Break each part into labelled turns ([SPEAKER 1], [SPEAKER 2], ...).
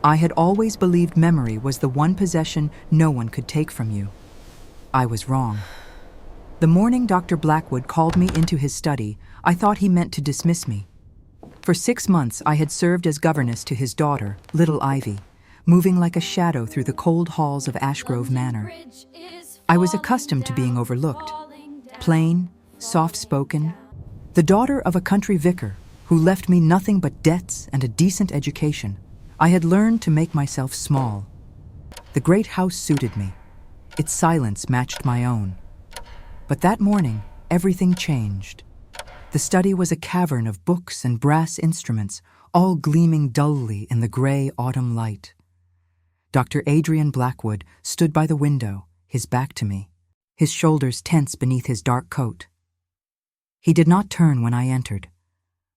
[SPEAKER 1] I had always believed memory was the one possession no one could take from you. I was wrong. The morning Dr. Blackwood called me into his study, I thought he meant to dismiss me. For 6 months, I had served as governess to his daughter, little Ivy, moving like a shadow through the cold halls of Ashgrove Manor. I was accustomed to being overlooked, plain, soft-spoken, the daughter of a country vicar who left me nothing but debts and a decent education. I had learned to make myself small. The great house suited me. Its silence matched my own. But that morning, everything changed. The study was a cavern of books and brass instruments, all gleaming dully in the gray autumn light. Dr. Adrian Blackwood stood by the window, his back to me, his shoulders tense beneath his dark coat. He did not turn when I entered.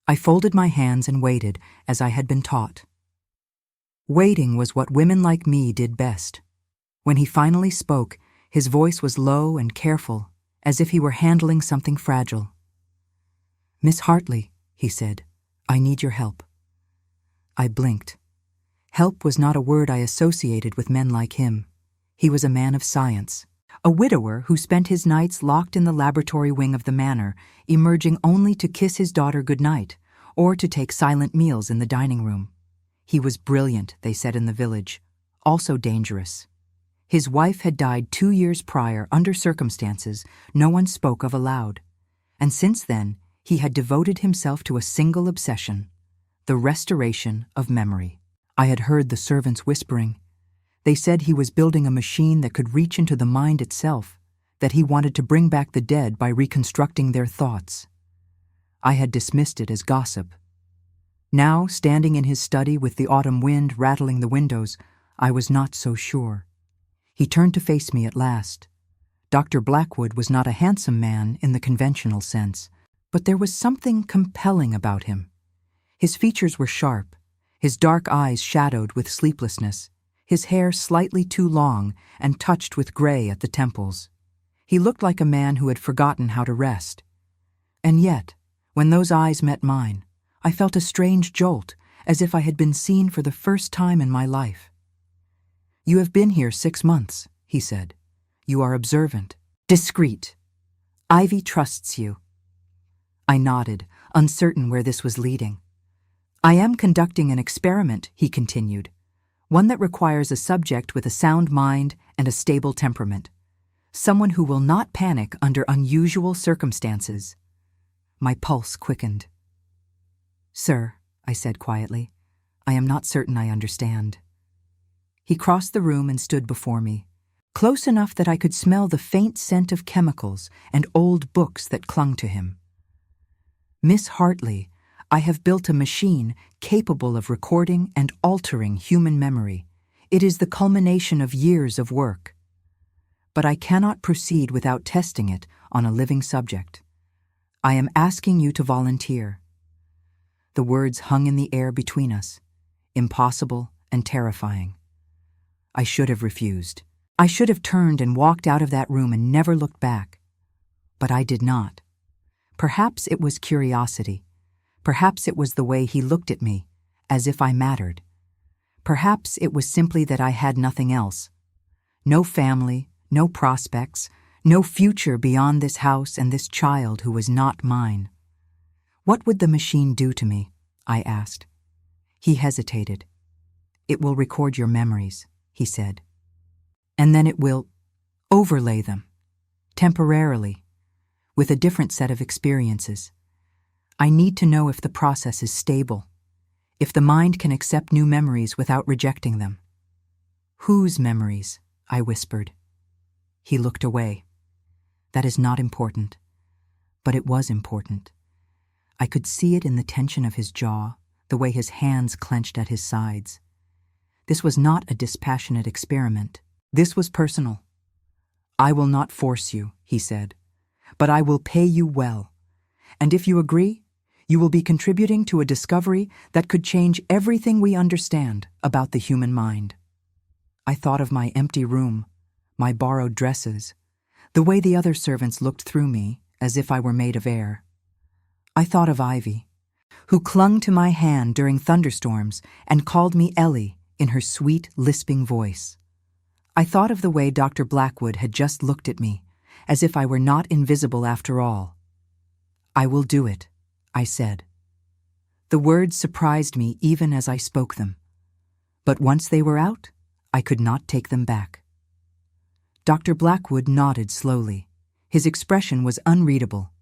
[SPEAKER 1] I folded my hands and waited as I had been taught. Waiting was what women like me did best. When he finally spoke, his voice was low and careful, as if he were handling something fragile. "Miss Hartley," he said, "I need your help." I blinked. Help was not a word I associated with men like him. He was a man of science, a widower who spent his nights locked in the laboratory wing of the manor, emerging only to kiss his daughter goodnight or to take silent meals in the dining room. He was brilliant, they said in the village, also dangerous. His wife had died 2 years prior under circumstances no one spoke of aloud, and since then he had devoted himself to a single obsession, the restoration of memory. I had heard the servants whispering. They said he was building a machine that could reach into the mind itself, that he wanted to bring back the dead by reconstructing their thoughts. I had dismissed it as gossip. Now, standing in his study with the autumn wind rattling the windows, I was not so sure. He turned to face me at last. Dr. Blackwood was not a handsome man in the conventional sense, but there was something compelling about him. His features were sharp, his dark eyes shadowed with sleeplessness, his hair slightly too long and touched with gray at the temples. He looked like a man who had forgotten how to rest. And yet, when those eyes met mine, I felt a strange jolt, as if I had been seen for the first time in my life. "You have been here 6 months," he said. "You are observant, discreet. Ivy trusts you." I nodded, uncertain where this was leading. "I am conducting an experiment," he continued, "one that requires a subject with a sound mind and a stable temperament, someone who will not panic under unusual circumstances." My pulse quickened. "Sir," I said quietly, "I am not certain I understand." He crossed the room and stood before me, close enough that I could smell the faint scent of chemicals and old books that clung to him. "Miss Hartley, I have built a machine capable of recording and altering human memory. It is the culmination of years of work. But I cannot proceed without testing it on a living subject. I am asking you to volunteer." The words hung in the air between us, impossible and terrifying. I should have refused. I should have turned and walked out of that room and never looked back. But I did not. Perhaps it was curiosity. Perhaps it was the way he looked at me, as if I mattered. Perhaps it was simply that I had nothing else. No family, no prospects, no future beyond this house and this child who was not mine. "What would the machine do to me?" I asked. He hesitated. "It will record your memories," he said. "And then it will overlay them, temporarily, with a different set of experiences. I need to know if the process is stable, if the mind can accept new memories without rejecting them." "Whose memories?" I whispered. He looked away. "That is not important." But it was important. I could see it in the tension of his jaw, the way his hands clenched at his sides. This was not a dispassionate experiment. This was personal. "I will not force you," he said, "but I will pay you well. And if you agree, you will be contributing to a discovery that could change everything we understand about the human mind." I thought of my empty room, my borrowed dresses, the way the other servants looked through me as if I were made of air. I thought of Ivy, who clung to my hand during thunderstorms and called me Ellie in her sweet, lisping voice. I thought of the way Dr. Blackwood had just looked at me, as if I were not invisible after all. "I will do it," I said. The words surprised me even as I spoke them. But once they were out, I could not take them back. Dr. Blackwood nodded slowly. His expression was unreadable.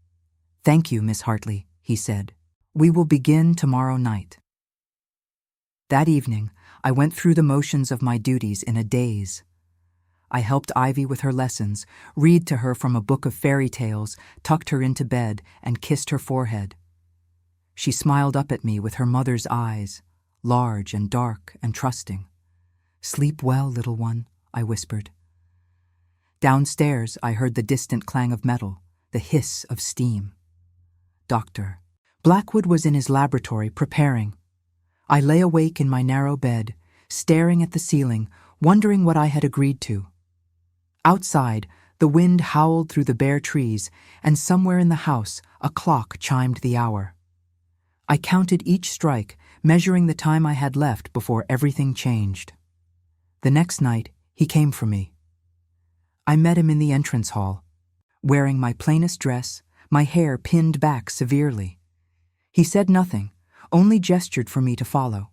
[SPEAKER 1] "Thank you, Miss Hartley," he said. "We will begin tomorrow night." That evening, I went through the motions of my duties in a daze. I helped Ivy with her lessons, read to her from a book of fairy tales, tucked her into bed, and kissed her forehead. She smiled up at me with her mother's eyes, large and dark and trusting. "Sleep well, little one," I whispered. Downstairs, I heard the distant clang of metal, the hiss of steam. Dr. Blackwood was in his laboratory preparing. I lay awake in my narrow bed, staring at the ceiling, wondering what I had agreed to. Outside, the wind howled through the bare trees, and somewhere in the house, a clock chimed the hour. I counted each strike, measuring the time I had left before everything changed. The next night, he came for me. I met him in the entrance hall, wearing my plainest dress, my hair pinned back severely. He said nothing, only gestured for me to follow.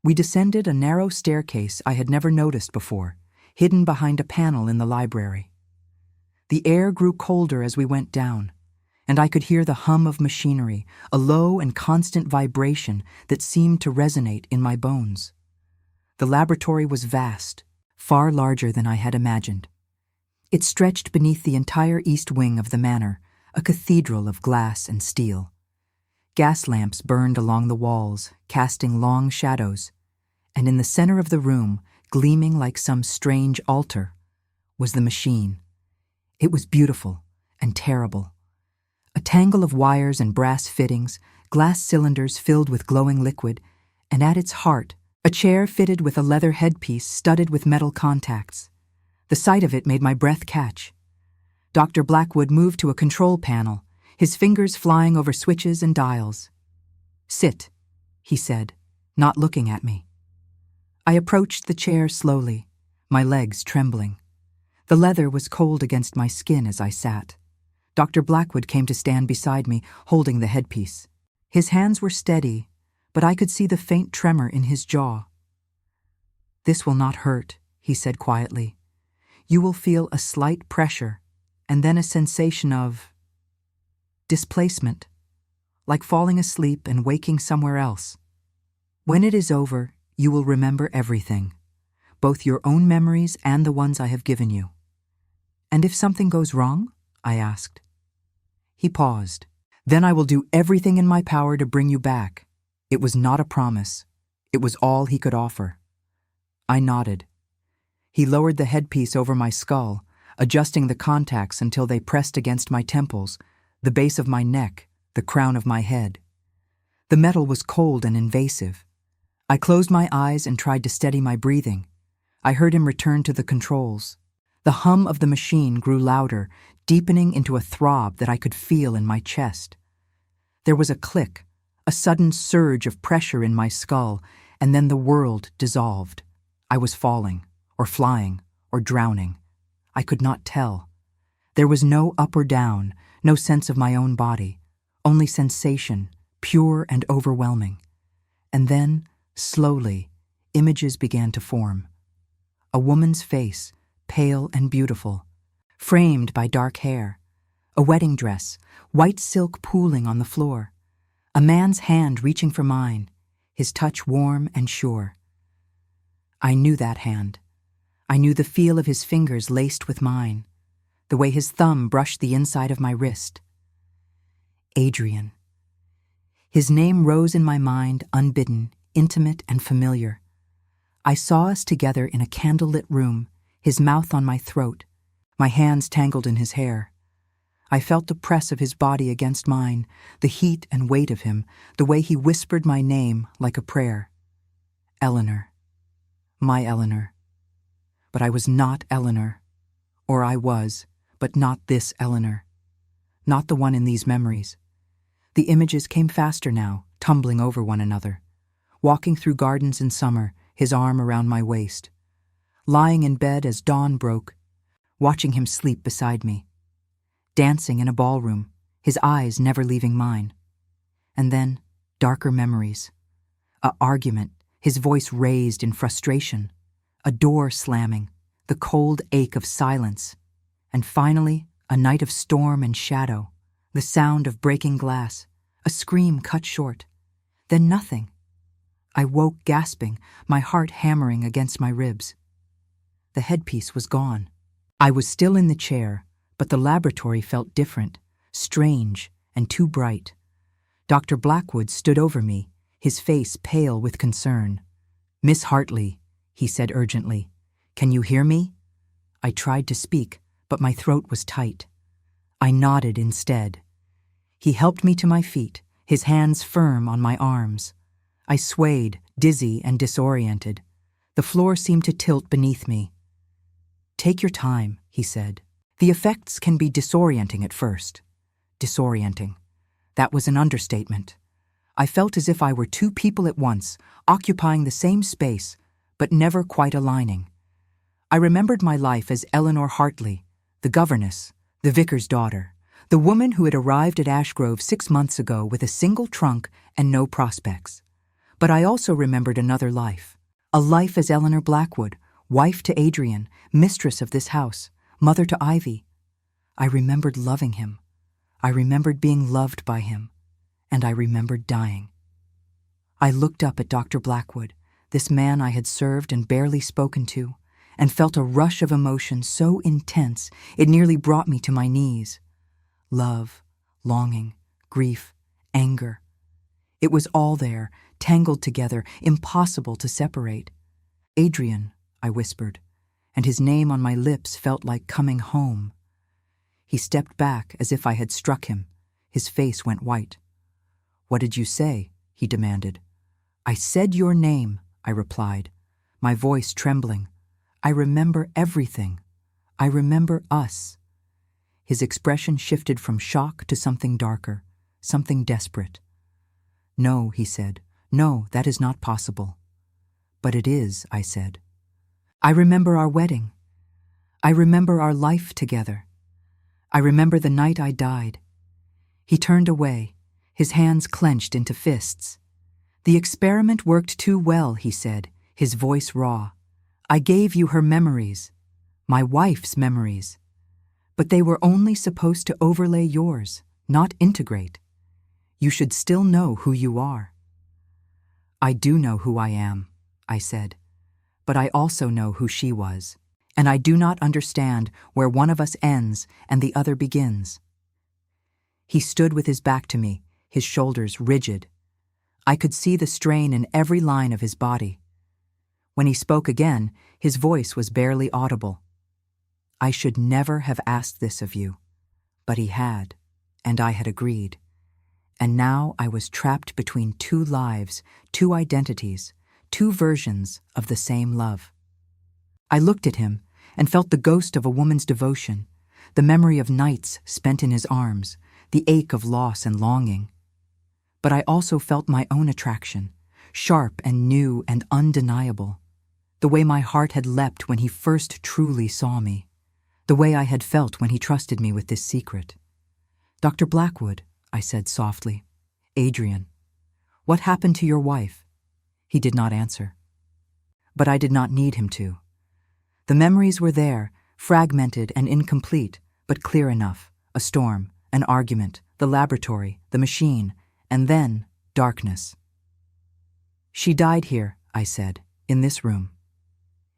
[SPEAKER 1] We descended a narrow staircase I had never noticed before, hidden behind a panel in the library. The air grew colder as we went down, and I could hear the hum of machinery, a low and constant vibration that seemed to resonate in my bones. The laboratory was vast, far larger than I had imagined. It stretched beneath the entire east wing of the manor, a cathedral of glass and steel. Gas lamps burned along the walls, casting long shadows, and in the center of the room, gleaming like some strange altar, was the machine. It was beautiful and terrible. A tangle of wires and brass fittings, glass cylinders filled with glowing liquid, and at its heart, a chair fitted with a leather headpiece studded with metal contacts. The sight of it made my breath catch. Dr. Blackwood moved to a control panel, his fingers flying over switches and dials. "Sit," he said, not looking at me. I approached the chair slowly, my legs trembling. The leather was cold against my skin as I sat. Dr. Blackwood came to stand beside me, holding the headpiece. His hands were steady, but I could see the faint tremor in his jaw. "This will not hurt," he said quietly. "You will feel a slight pressure, and then a sensation of displacement, like falling asleep and waking somewhere else. When it is over, you will remember everything, both your own memories and the ones I have given you." "And if something goes wrong?" I asked. He paused. "Then I will do everything in my power to bring you back." It was not a promise. It was all he could offer. I nodded. He lowered the headpiece over my skull, adjusting the contacts until they pressed against my temples, the base of my neck, the crown of my head. The metal was cold and invasive. I closed my eyes and tried to steady my breathing. I heard him return to the controls. The hum of the machine grew louder, deepening into a throb that I could feel in my chest. There was a click, a sudden surge of pressure in my skull, and then the world dissolved. I was falling, or flying, or drowning. I could not tell. There was no up or down, no sense of my own body, only sensation, pure and overwhelming. And then, slowly, images began to form. A woman's face, pale and beautiful, framed by dark hair. A wedding dress, white silk pooling on the floor. A man's hand reaching for mine, his touch warm and sure. I knew that hand. I knew the feel of his fingers laced with mine, the way his thumb brushed the inside of my wrist. Adrian. His name rose in my mind, unbidden, intimate and familiar. I saw us together in a candlelit room, his mouth on my throat, my hands tangled in his hair. I felt the press of his body against mine, the heat and weight of him, the way he whispered my name like a prayer. Eleanor. My Eleanor. But I was not Eleanor. Or I was, but not this Eleanor. Not the one in these memories. The images came faster now, tumbling over one another. Walking through gardens in summer, his arm around my waist. Lying in bed as dawn broke, watching him sleep beside me. Dancing in a ballroom, his eyes never leaving mine. And then, darker memories. A argument, his voice raised in frustration. A door slamming, the cold ache of silence. And finally, a night of storm and shadow, the sound of breaking glass, a scream cut short. Then nothing. I woke gasping, my heart hammering against my ribs. The headpiece was gone. I was still in the chair, but the laboratory felt different, strange, and too bright. Dr. Blackwood stood over me, his face pale with concern. "Miss Hartley," he said urgently, "can you hear me?" I tried to speak, but my throat was tight. I nodded instead. He helped me to my feet, his hands firm on my arms. I swayed, dizzy and disoriented. The floor seemed to tilt beneath me. "Take your time," he said. "The effects can be disorienting at first." Disorienting. That was an understatement. I felt as if I were two people at once, occupying the same space, but never quite aligning. I remembered my life as Eleanor Hartley, the governess, the vicar's daughter, the woman who had arrived at Ashgrove 6 months ago with a single trunk and no prospects. But I also remembered another life, a life as Eleanor Blackwood, wife to Adrian, mistress of this house, mother to Ivy. I remembered loving him. I remembered being loved by him. And I remembered dying. I looked up at Dr. Blackwood, this man I had served and barely spoken to, and felt a rush of emotion so intense it nearly brought me to my knees. Love, longing, grief, anger. It was all there, tangled together, impossible to separate. "Adrian," I whispered, and his name on my lips felt like coming home. He stepped back as if I had struck him. His face went white. "What did you say?" he demanded. "I said your name," I replied, my voice trembling. "I remember everything. I remember us." His expression shifted from shock to something darker, something desperate. "No," he said. "No, that is not possible." "But it is," I said. "I remember our wedding. I remember our life together. I remember the night I died." He turned away, his hands clenched into fists. "The experiment worked too well," he said, his voice raw. "I gave you her memories, my wife's memories. But they were only supposed to overlay yours, not integrate. You should still know who you are." "I do know who I am," I said, "but I also know who she was, and I do not understand where one of us ends and the other begins." He stood with his back to me, his shoulders rigid. I could see the strain in every line of his body. When he spoke again, his voice was barely audible. "I should never have asked this of you, but he had, and I had agreed. And now I was trapped between two lives, two identities, two versions of the same love." I looked at him and felt the ghost of a woman's devotion, the memory of nights spent in his arms, the ache of loss and longing. But I also felt my own attraction, sharp and new and undeniable, the way my heart had leapt when he first truly saw me, the way I had felt when he trusted me with this secret. "Dr. Blackwood," I said softly. "Adrian, what happened to your wife?" He did not answer. But I did not need him to. The memories were there, fragmented and incomplete, but clear enough. A storm, an argument, the laboratory, the machine, and then darkness. "She died here," I said, "in this room."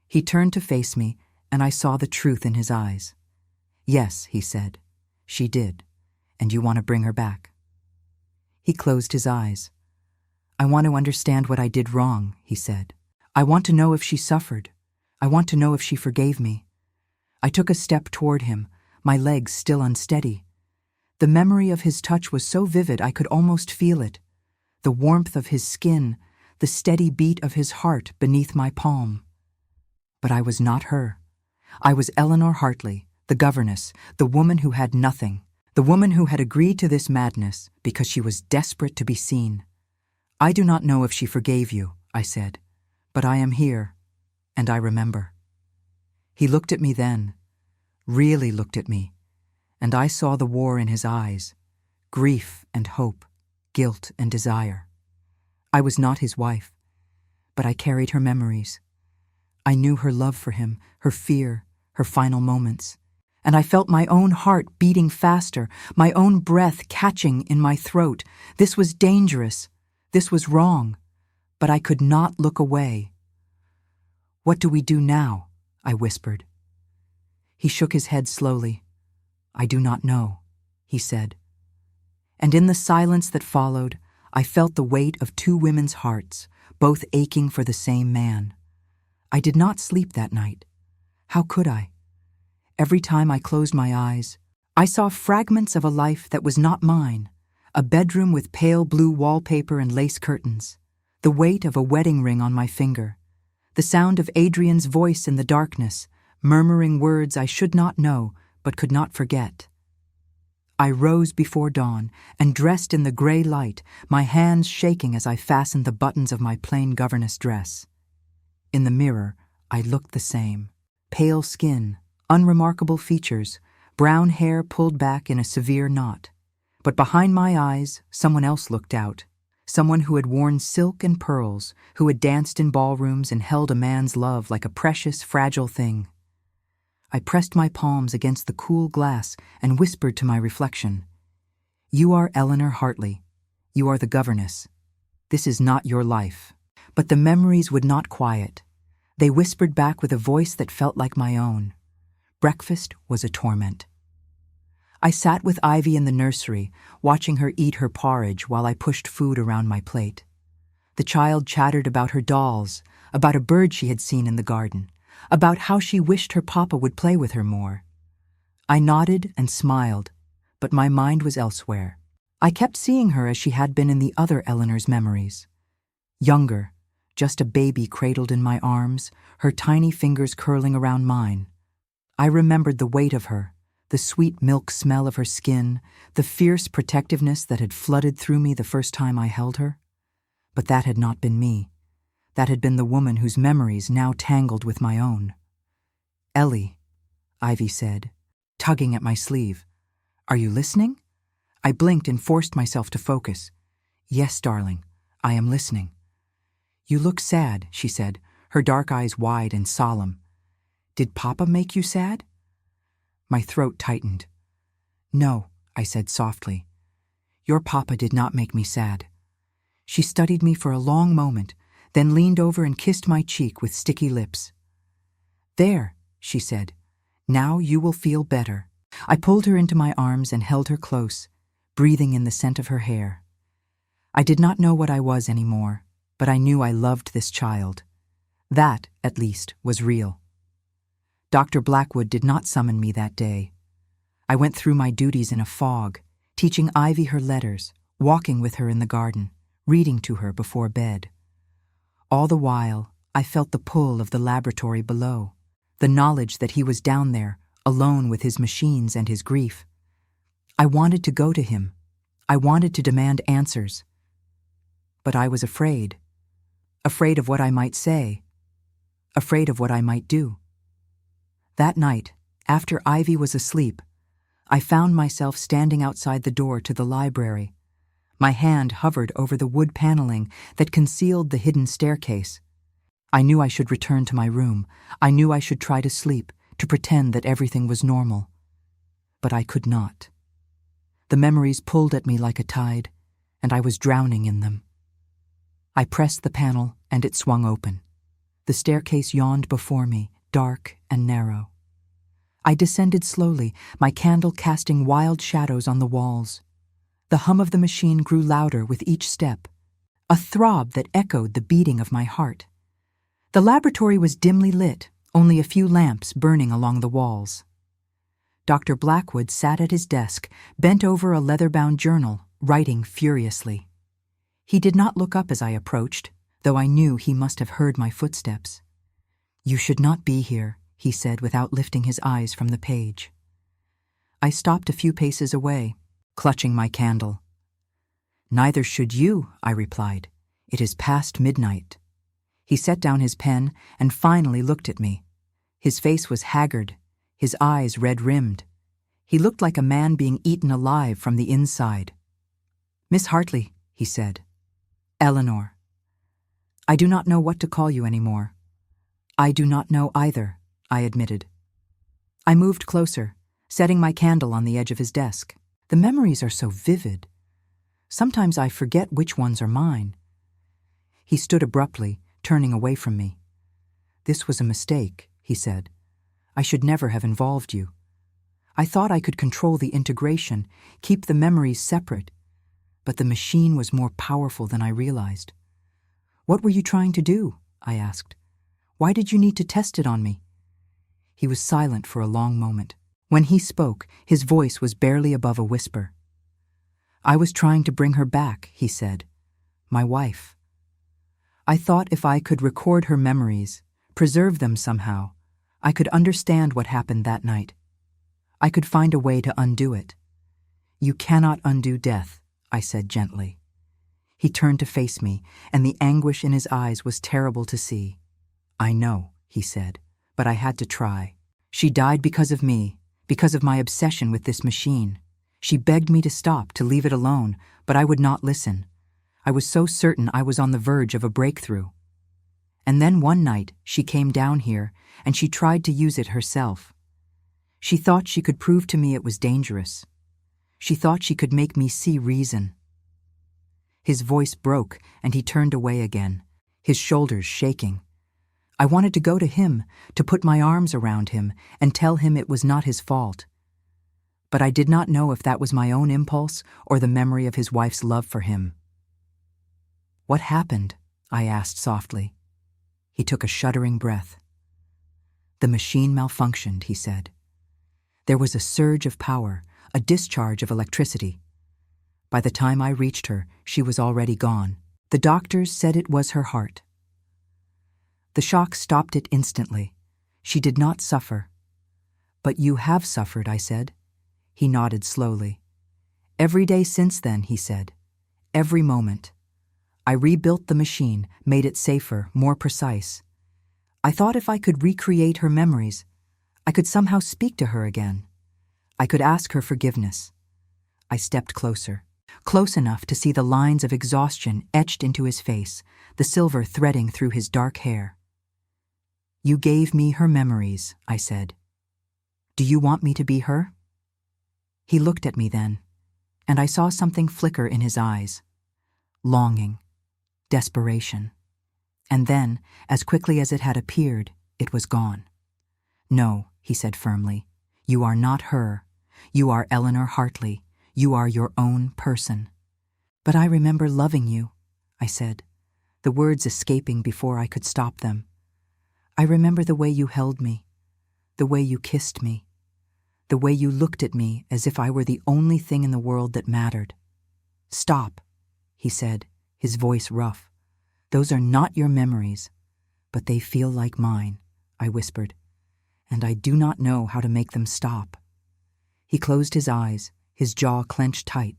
[SPEAKER 1] He turned to face me, and I saw the truth in his eyes. "Yes," he said, "she did, and you want to bring her back." He closed his eyes. "I want to understand what I did wrong," he said. "I want to know if she suffered. I want to know if she forgave me." I took a step toward him, my legs still unsteady. The memory of his touch was so vivid I could almost feel it. The warmth of his skin, the steady beat of his heart beneath my palm. But I was not her. I was Eleanor Hartley, the governess, the woman who had nothing, the woman who had agreed to this madness because she was desperate to be seen. "I do not know if she forgave you," I said, But I am here, and I remember. He looked at me then, really looked at me, and I saw the war in his eyes, grief and hope, guilt and desire. I was not his wife, but I carried her memories. I knew her love for him, her fear, her final moments, and I felt my own heart beating faster, my own breath catching in my throat. This was dangerous. This was wrong, but I could not look away. "What do we do now?" I whispered. He shook his head slowly. "I do not know," he said. And in the silence that followed, I felt the weight of two women's hearts, both aching for the same man. I did not sleep that night. How could I? Every time I closed my eyes, I saw fragments of a life that was not mine, a bedroom with pale blue wallpaper and lace curtains, the weight of a wedding ring on my finger, the sound of Adrian's voice in the darkness, murmuring words I should not know but could not forget. I rose before dawn and dressed in the gray light, my hands shaking as I fastened the buttons of my plain governess dress. In the mirror, I looked the same. Pale skin, unremarkable features, brown hair pulled back in a severe knot. But behind my eyes, someone else looked out. Someone who had worn silk and pearls, who had danced in ballrooms and held a man's love like a precious, fragile thing. I pressed my palms against the cool glass and whispered to my reflection, "You are Eleanor Hartley. You are the governess. This is not your life." But the memories would not quiet. They whispered back with a voice that felt like my own. Breakfast was a torment. I sat with Ivy in the nursery, watching her eat her porridge while I pushed food around my plate. The child chattered about her dolls, about a bird she had seen in the garden, about how she wished her papa would play with her more. I nodded and smiled, but my mind was elsewhere. I kept seeing her as she had been in the other Eleanor's memories. Younger, just a baby cradled in my arms, her tiny fingers curling around mine. I remembered the weight of her, the sweet milk smell of her skin, the fierce protectiveness that had flooded through me the first time I held her. But that had not been me. That had been the woman whose memories now tangled with my own. "Ellie," Ivy said, tugging at my sleeve. "Are you listening?" I blinked and forced myself to focus. "Yes, darling, I am listening." "You look sad," she said, her dark eyes wide and solemn. "Did Papa make you sad?" My throat tightened. "No," I said softly. "Your Papa did not make me sad." She studied me for a long moment, then leaned over and kissed my cheek with sticky lips. "There," she said. "Now you will feel better." I pulled her into my arms and held her close, breathing in the scent of her hair. I did not know what I was anymore, but I knew I loved this child. That, at least, was real. Dr. Blackwood did not summon me that day. I went through my duties in a fog, teaching Ivy her letters, walking with her in the garden, reading to her before bed. All the while, I felt the pull of the laboratory below, the knowledge that he was down there, alone with his machines and his grief. I wanted to go to him. I wanted to demand answers. But I was afraid. Afraid of what I might say. Afraid of what I might do. That night, after Ivy was asleep, I found myself standing outside the door to the library. My hand hovered over the wood paneling that concealed the hidden staircase. I knew I should return to my room. I knew I should try to sleep, to pretend that everything was normal. But I could not. The memories pulled at me like a tide, and I was drowning in them. I pressed the panel, and it swung open. The staircase yawned before me, dark and narrow. I descended slowly, my candle casting wild shadows on the walls. The hum of the machine grew louder with each step, a throb that echoed the beating of my heart. The laboratory was dimly lit, only a few lamps burning along the walls. Dr. Blackwood sat at his desk, bent over a leather-bound journal, writing furiously. He did not look up as I approached, though I knew he must have heard my footsteps. "You should not be here," he said without lifting his eyes from the page. I stopped a few paces away, clutching my candle. "Neither should you," I replied. "It is past midnight." He set down his pen and finally looked at me. His face was haggard, his eyes red-rimmed. He looked like a man being eaten alive from the inside. "Miss Hartley," he said. "Eleanor. I do not know what to call you anymore." "I do not know either," I admitted. I moved closer, setting my candle on the edge of his desk. The memories are so vivid. Sometimes I forget which ones are mine. He stood abruptly, turning away from me. "This was a mistake," he said. "I should never have involved you. I thought I could control the integration, keep the memories separate, but the machine was more powerful than I realized." "What were you trying to do?" I asked. "Why did you need to test it on me?" He was silent for a long moment. When he spoke, his voice was barely above a whisper. "I was trying to bring her back," he said. "My wife. I thought if I could record her memories, preserve them somehow, I could understand what happened that night. I could find a way to undo it." "You cannot undo death," I said gently. He turned to face me, and the anguish in his eyes was terrible to see. "I know," he said, "but I had to try. She died because of me, because of my obsession with this machine. She begged me to stop, to leave it alone, but I would not listen. I was so certain I was on the verge of a breakthrough. And then one night she came down here and she tried to use it herself. She thought she could prove to me it was dangerous. She thought she could make me see reason." His voice broke and he turned away again, his shoulders shaking. I wanted to go to him, to put my arms around him and tell him it was not his fault. But I did not know if that was my own impulse or the memory of his wife's love for him. "What happened?" I asked softly. He took a shuddering breath. "The machine malfunctioned," he said. "There was a surge of power, a discharge of electricity. By the time I reached her, she was already gone. The doctors said it was her heart. The shock stopped it instantly. She did not suffer." "But you have suffered," I said. He nodded slowly. "Every day since then," he said. "Every moment. I rebuilt the machine, made it safer, more precise. I thought if I could recreate her memories, I could somehow speak to her again. I could ask her forgiveness." I stepped closer, close enough to see the lines of exhaustion etched into his face, the silver threading through his dark hair. "You gave me her memories," I said. "Do you want me to be her?" He looked at me then, and I saw something flicker in his eyes. Longing, desperation. And then, as quickly as it had appeared, it was gone. "No," he said firmly, "you are not her. You are Eleanor Hartley. You are your own person." "But I remember loving you," I said, the words escaping before I could stop them. "I remember the way you held me, the way you kissed me, the way you looked at me as if I were the only thing in the world that mattered." "Stop," he said, his voice rough. "Those are not your memories, but they feel like mine," I whispered, "and I do not know how to make them stop." He closed his eyes, his jaw clenched tight.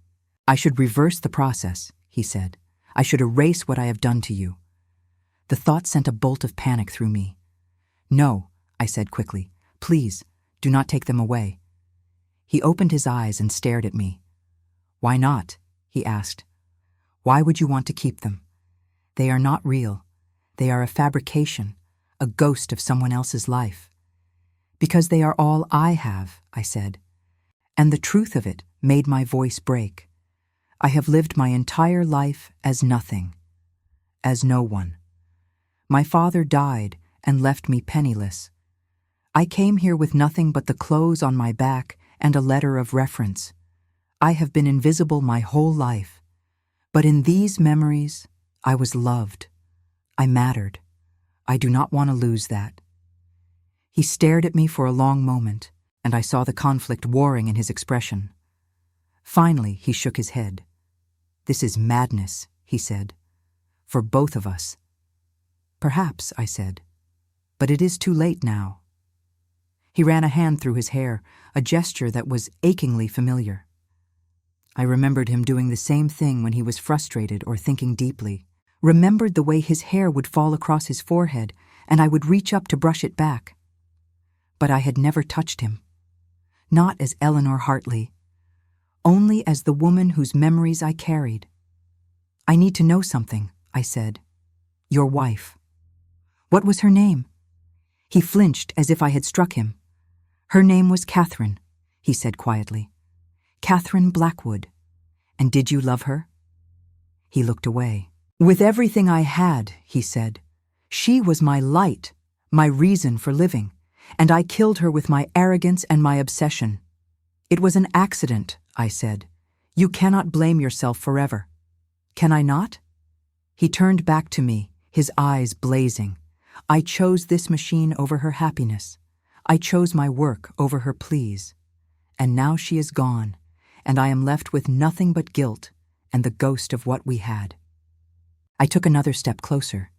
[SPEAKER 1] "I should reverse the process," he said. "I should erase what I have done to you." The thought sent a bolt of panic through me. "No," I said quickly. "Please, do not take them away." He opened his eyes and stared at me. "Why not?" he asked. "Why would you want to keep them? They are not real. They are a fabrication, a ghost of someone else's life." "Because they are all I have," I said. And the truth of it made my voice break. I have lived my entire life as nothing, as no one. My father died and left me penniless. I came here with nothing but the clothes on my back and a letter of reference. I have been invisible my whole life. But in these memories, I was loved. I mattered. I do not want to lose that." He stared at me for a long moment, and I saw the conflict warring in his expression. Finally, he shook his head. "This is madness," he said. "For both of us." "Perhaps," I said. "But it is too late now." He ran a hand through his hair, a gesture that was achingly familiar. I remembered him doing the same thing when he was frustrated or thinking deeply, remembered the way his hair would fall across his forehead and I would reach up to brush it back. But I had never touched him. Not as Eleanor Hartley, only as the woman whose memories I carried. "I need to know something," I said. "Your wife." "What was her name?" He flinched as if I had struck him. "Her name was Catherine," he said quietly. "Catherine Blackwood. And did you love her?" He looked away. "With everything I had," he said. "She was my light, my reason for living, and I killed her with my arrogance and my obsession." "It was an accident," I said. "You cannot blame yourself forever." "Can I not?" He turned back to me, his eyes blazing. "I chose this machine over her happiness. I chose my work over her pleas. And now she is gone, and I am left with nothing but guilt and the ghost of what we had." I took another step closer.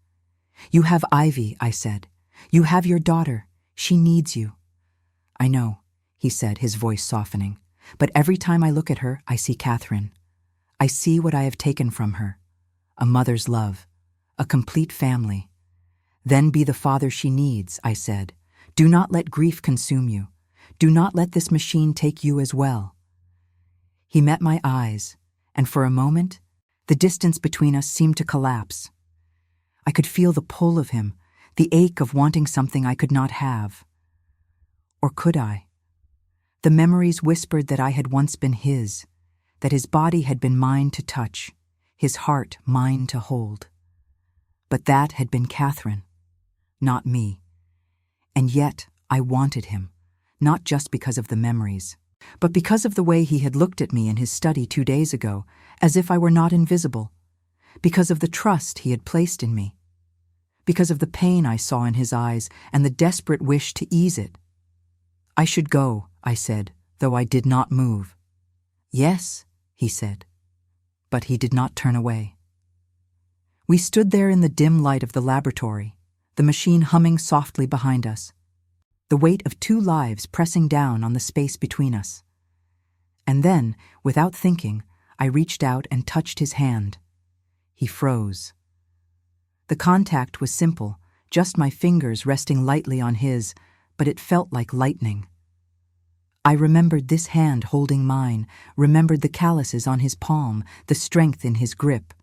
[SPEAKER 1] "You have Ivy," I said. "You have your daughter. She needs you." "I know," he said, his voice softening. "But every time I look at her, I see Catherine. I see what I have taken from her. A mother's love, a complete family. Then be the father she needs," I said. "Do not let grief consume you. Do not let this machine take you as well." He met my eyes, and for a moment, the distance between us seemed to collapse. I could feel the pull of him, the ache of wanting something I could not have. Or could I? The memories whispered that I had once been his, that his body had been mine to touch, his heart mine to hold. But that had been Catherine, not me. And yet I wanted him, not just because of the memories, but because of the way he had looked at me in his study 2 days ago, as if I were not invisible, because of the trust he had placed in me, because of the pain I saw in his eyes and the desperate wish to ease it. "I should go," I said, though I did not move. "Yes," he said, but he did not turn away. We stood there in the dim light of the laboratory, the machine humming softly behind us, the weight of 2 lives pressing down on the space between us. And then, without thinking, I reached out and touched his hand. He froze. The contact was simple, just my fingers resting lightly on his, but it felt like lightning. I remembered this hand holding mine, remembered the calluses on his palm, the strength in his grip.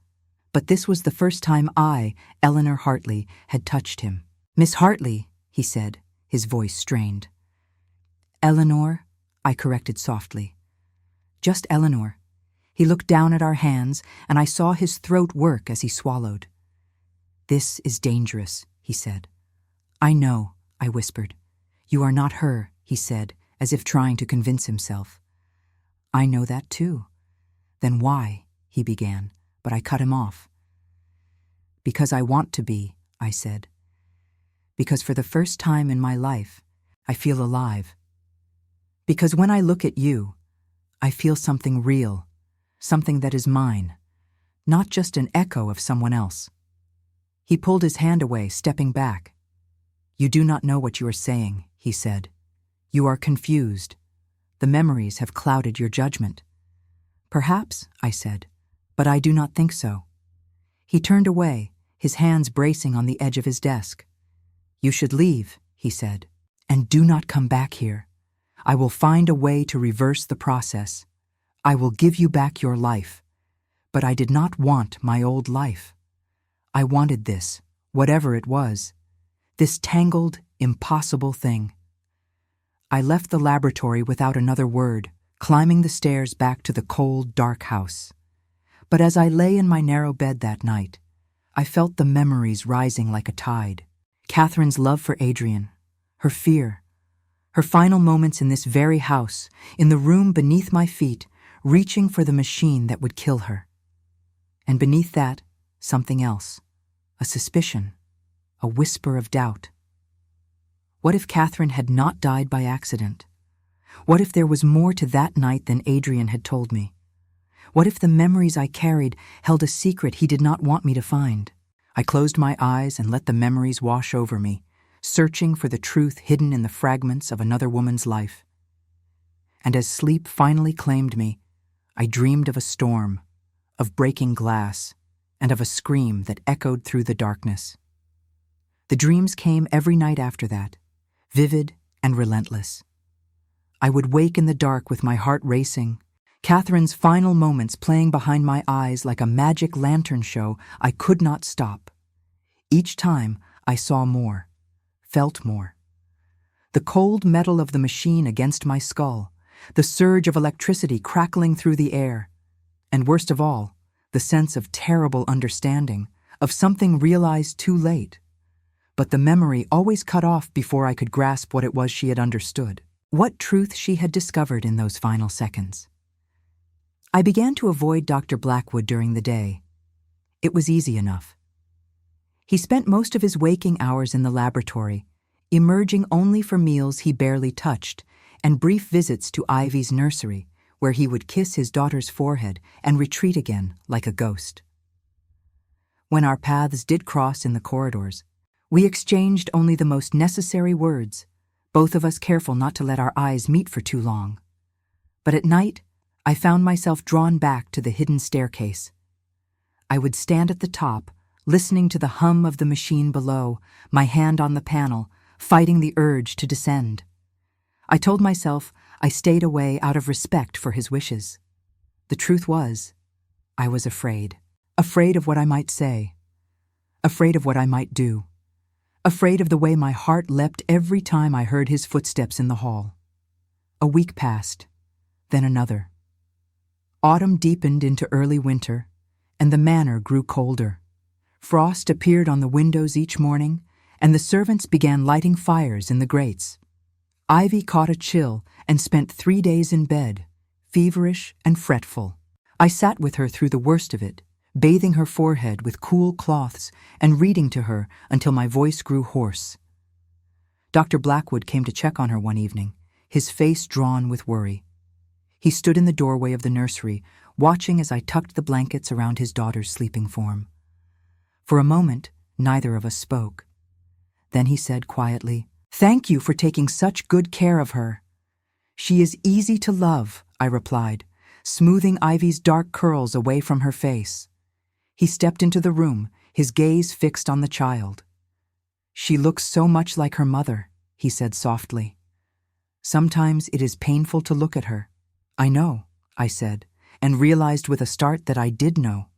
[SPEAKER 1] But this was the first time I, Eleanor Hartley, had touched him. "Miss Hartley," he said, his voice strained. "Eleanor," I corrected softly. "Just Eleanor." He looked down at our hands, and I saw his throat work as he swallowed. "This is dangerous," he said. "I know," I whispered. "You are not her," he said, as if trying to convince himself. "I know that too." "Then why?" he began, but I cut him off. "Because I want to be," I said. "Because for the first time in my life, I feel alive. Because when I look at you, I feel something real, something that is mine, not just an echo of someone else." He pulled his hand away, stepping back. "You do not know what you are saying," he said. "You are confused. The memories have clouded your judgment." "Perhaps," I said, "but I do not think so." He turned away, his hands bracing on the edge of his desk. "You should leave," he said, "and do not come back here. I will find a way to reverse the process. I will give you back your life. But I did not want my old life. I wanted this, whatever it was, this tangled, impossible thing." I left the laboratory without another word, climbing the stairs back to the cold, dark house. But as I lay in my narrow bed that night, I felt the memories rising like a tide. Catherine's love for Adrian, her fear, her final moments in this very house, in the room beneath my feet, reaching for the machine that would kill her. And beneath that, something else, a suspicion, a whisper of doubt. What if Catherine had not died by accident? What if there was more to that night than Adrian had told me? What if the memories I carried held a secret he did not want me to find? I closed my eyes and let the memories wash over me, searching for the truth hidden in the fragments of another woman's life. And as sleep finally claimed me, I dreamed of a storm, of breaking glass, and of a scream that echoed through the darkness. The dreams came every night after that, vivid and relentless. I would wake in the dark with my heart racing, Catherine's final moments playing behind my eyes like a magic lantern show I could not stop. Each time I saw more, felt more. The cold metal of the machine against my skull, the surge of electricity crackling through the air, and worst of all, the sense of terrible understanding, of something realized too late. But the memory always cut off before I could grasp what it was she had understood, what truth she had discovered in those final seconds. I began to avoid Dr. Blackwood during the day. It was easy enough. He spent most of his waking hours in the laboratory, emerging only for meals he barely touched and brief visits to Ivy's nursery, where he would kiss his daughter's forehead and retreat again like a ghost. When our paths did cross in the corridors, we exchanged only the most necessary words, both of us careful not to let our eyes meet for too long. But at night, I found myself drawn back to the hidden staircase. I would stand at the top, listening to the hum of the machine below, my hand on the panel, fighting the urge to descend. I told myself I stayed away out of respect for his wishes. The truth was, I was afraid of what I might say, afraid of what I might do, afraid of the way my heart leapt every time I heard his footsteps in the hall. A week passed, then another. Autumn deepened into early winter, and the manor grew colder. Frost appeared on the windows each morning, and the servants began lighting fires in the grates. Ivy caught a chill and spent 3 days in bed, feverish and fretful. I sat with her through the worst of it, bathing her forehead with cool cloths and reading to her until my voice grew hoarse. Dr. Blackwood came to check on her one evening, his face drawn with worry. He stood in the doorway of the nursery, watching as I tucked the blankets around his daughter's sleeping form. For a moment, neither of us spoke. Then he said quietly, "Thank you for taking such good care of her." "She is easy to love," I replied, smoothing Ivy's dark curls away from her face. He stepped into the room, his gaze fixed on the child. "She looks so much like her mother," he said softly. "Sometimes it is painful to look at her." "I know," I said, and realized with a start that I did know.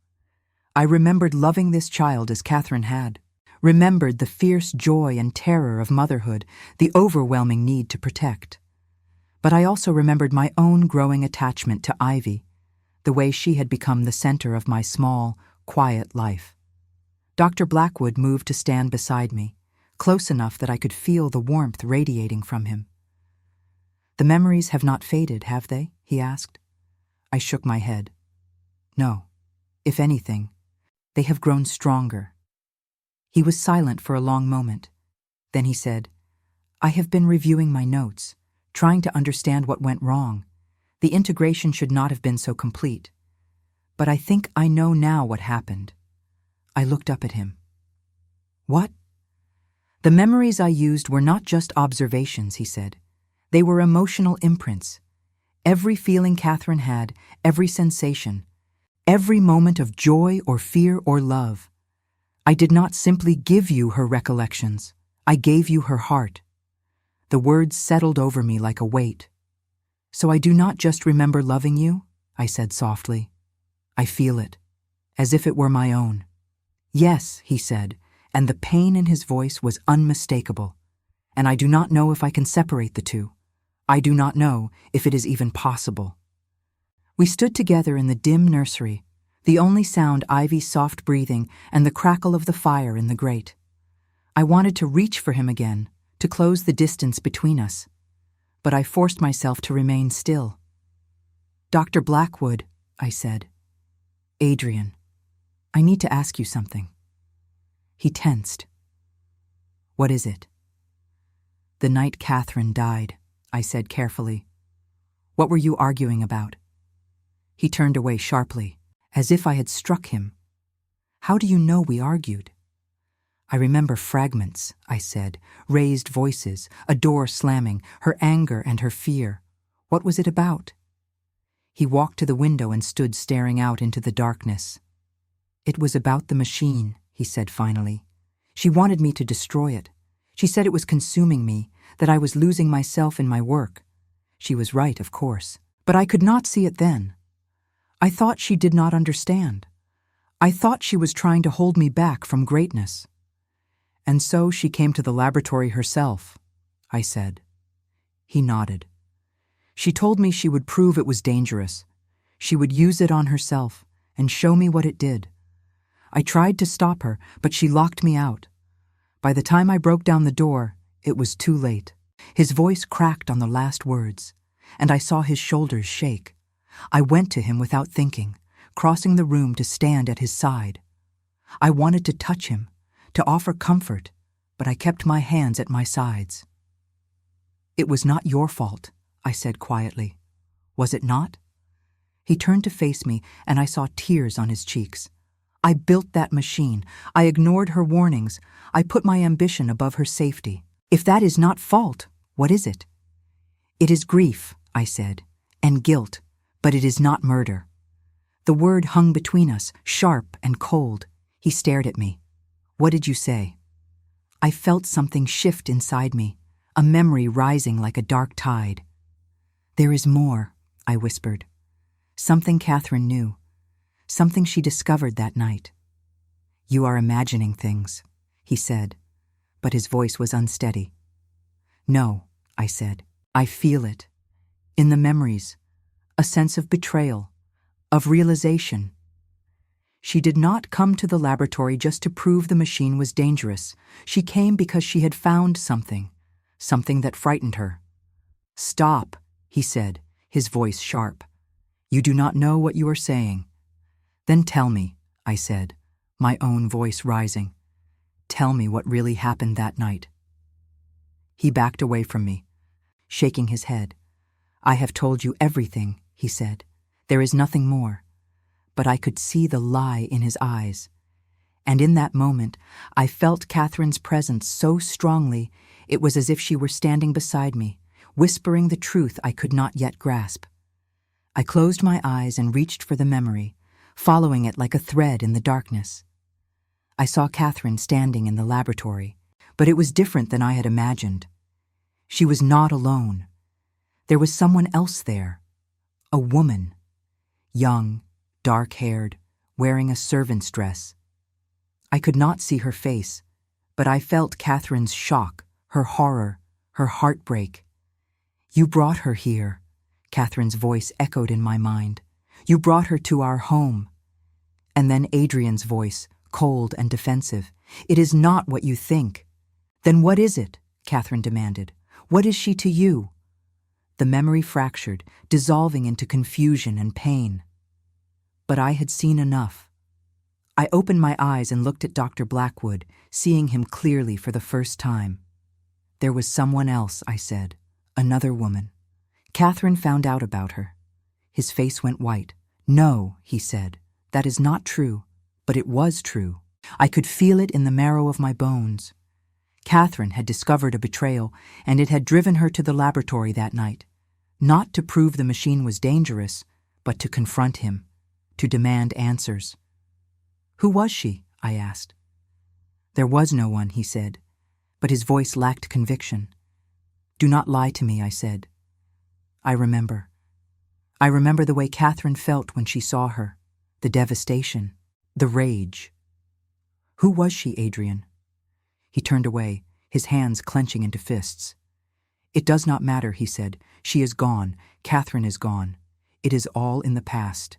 [SPEAKER 1] I remembered loving this child as Catherine had, remembered the fierce joy and terror of motherhood, the overwhelming need to protect. But I also remembered my own growing attachment to Ivy, the way she had become the center of my small, quiet life. Dr. Blackwood moved to stand beside me, close enough that I could feel the warmth radiating from him. "The memories have not faded, have they?" he asked. I shook my head. "No. If anything, they have grown stronger." He was silent for a long moment. Then he said, "I have been reviewing my notes, trying to understand what went wrong. The integration should not have been so complete. But I think I know now what happened." I looked up at him. "What?" "The memories I used were not just observations," he said. "They were emotional imprints. Every feeling Catherine had, every sensation, every moment of joy or fear or love. I did not simply give you her recollections. I gave you her heart." The words settled over me like a weight. "So I do not just remember loving you," I said softly. "I feel it, as if it were my own." "Yes," he said, and the pain in his voice was unmistakable. "And I do not know if I can separate the two. I do not know if it is even possible." We stood together in the dim nursery, the only sound Ivy's soft breathing and the crackle of the fire in the grate. I wanted to reach for him again, to close the distance between us, but I forced myself to remain still. "Dr. Blackwood," I said. "Adrian, I need to ask you something." He tensed. "What is it?" "The night Catherine died," I said carefully. "What were you arguing about?" He turned away sharply, as if I had struck him. "How do you know we argued?" "I remember fragments," I said, raised voices, a door slamming, her anger and her fear. "What was it about?" He walked to the window and stood staring out into the darkness. It was about the machine, he said finally. She wanted me to destroy it. She said it was consuming me, that I was losing myself in my work. She was right, of course, but I could not see it then. I thought she did not understand. I thought she was trying to hold me back from greatness. And so she came to the laboratory herself, I said. He nodded. She told me she would prove it was dangerous. She would use it on herself and show me what it did. I tried to stop her, but she locked me out. By the time I broke down the door, it was too late. His voice cracked on the last words, and I saw his shoulders shake. I went to him without thinking, crossing the room to stand at his side. I wanted to touch him, to offer comfort, but I kept my hands at my sides. "It was not your fault," I said quietly. "Was it not?" He turned to face me, and I saw tears on his cheeks. I built that machine. I ignored her warnings. I put my ambition above her safety. If that is not fault, what is it? "It is grief," I said, "and guilt, but it is not murder." The word hung between us, sharp and cold. He stared at me. "What did you say?" I felt something shift inside me, a memory rising like a dark tide. "There is more," I whispered. Something Catherine knew. Something she discovered that night. "You are imagining things," he said, but his voice was unsteady. "No," I said. "I feel it. In the memories, a sense of betrayal, of realization." She did not come to the laboratory just to prove the machine was dangerous. She came because she had found something that frightened her. "Stop," he said, his voice sharp. "You do not know what you are saying." "Then tell me," I said, my own voice rising. "Tell me what really happened that night." He backed away from me, shaking his head. "I have told you everything," he said. "There is nothing more." But I could see the lie in his eyes. And in that moment, I felt Catherine's presence so strongly it was as if she were standing beside me, whispering the truth I could not yet grasp. I closed my eyes and reached for the memory, following it like a thread in the darkness. I saw Catherine standing in the laboratory, but it was different than I had imagined. She was not alone. There was someone else there, a woman, young, dark-haired, wearing a servant's dress. I could not see her face, but I felt Catherine's shock, her horror, her heartbreak. "You brought her here," Catherine's voice echoed in my mind. "You brought her to our home." And then Adrian's voice, cold and defensive. "It is not what you think." "Then what is it?" Catherine demanded. "What is she to you?" The memory fractured, dissolving into confusion and pain. But I had seen enough. I opened my eyes and looked at Dr. Blackwood, seeing him clearly for the first time. "There was someone else," I said. "Another woman. Catherine found out about her." His face went white. "No," he said. "That is not true." But it was true. I could feel it in the marrow of my bones. Catherine had discovered a betrayal, and it had driven her to the laboratory that night. Not to prove the machine was dangerous, but to confront him, to demand answers. "Who was she?" I asked. "There was no one," he said, but his voice lacked conviction. "Do not lie to me," I said. I remember. I remember the way Catherine felt when she saw her, the devastation, the rage." "Who was she, Adrian?" He turned away, his hands clenching into fists. "It does not matter," he said. "She is gone. Catherine is gone. It is all in the past."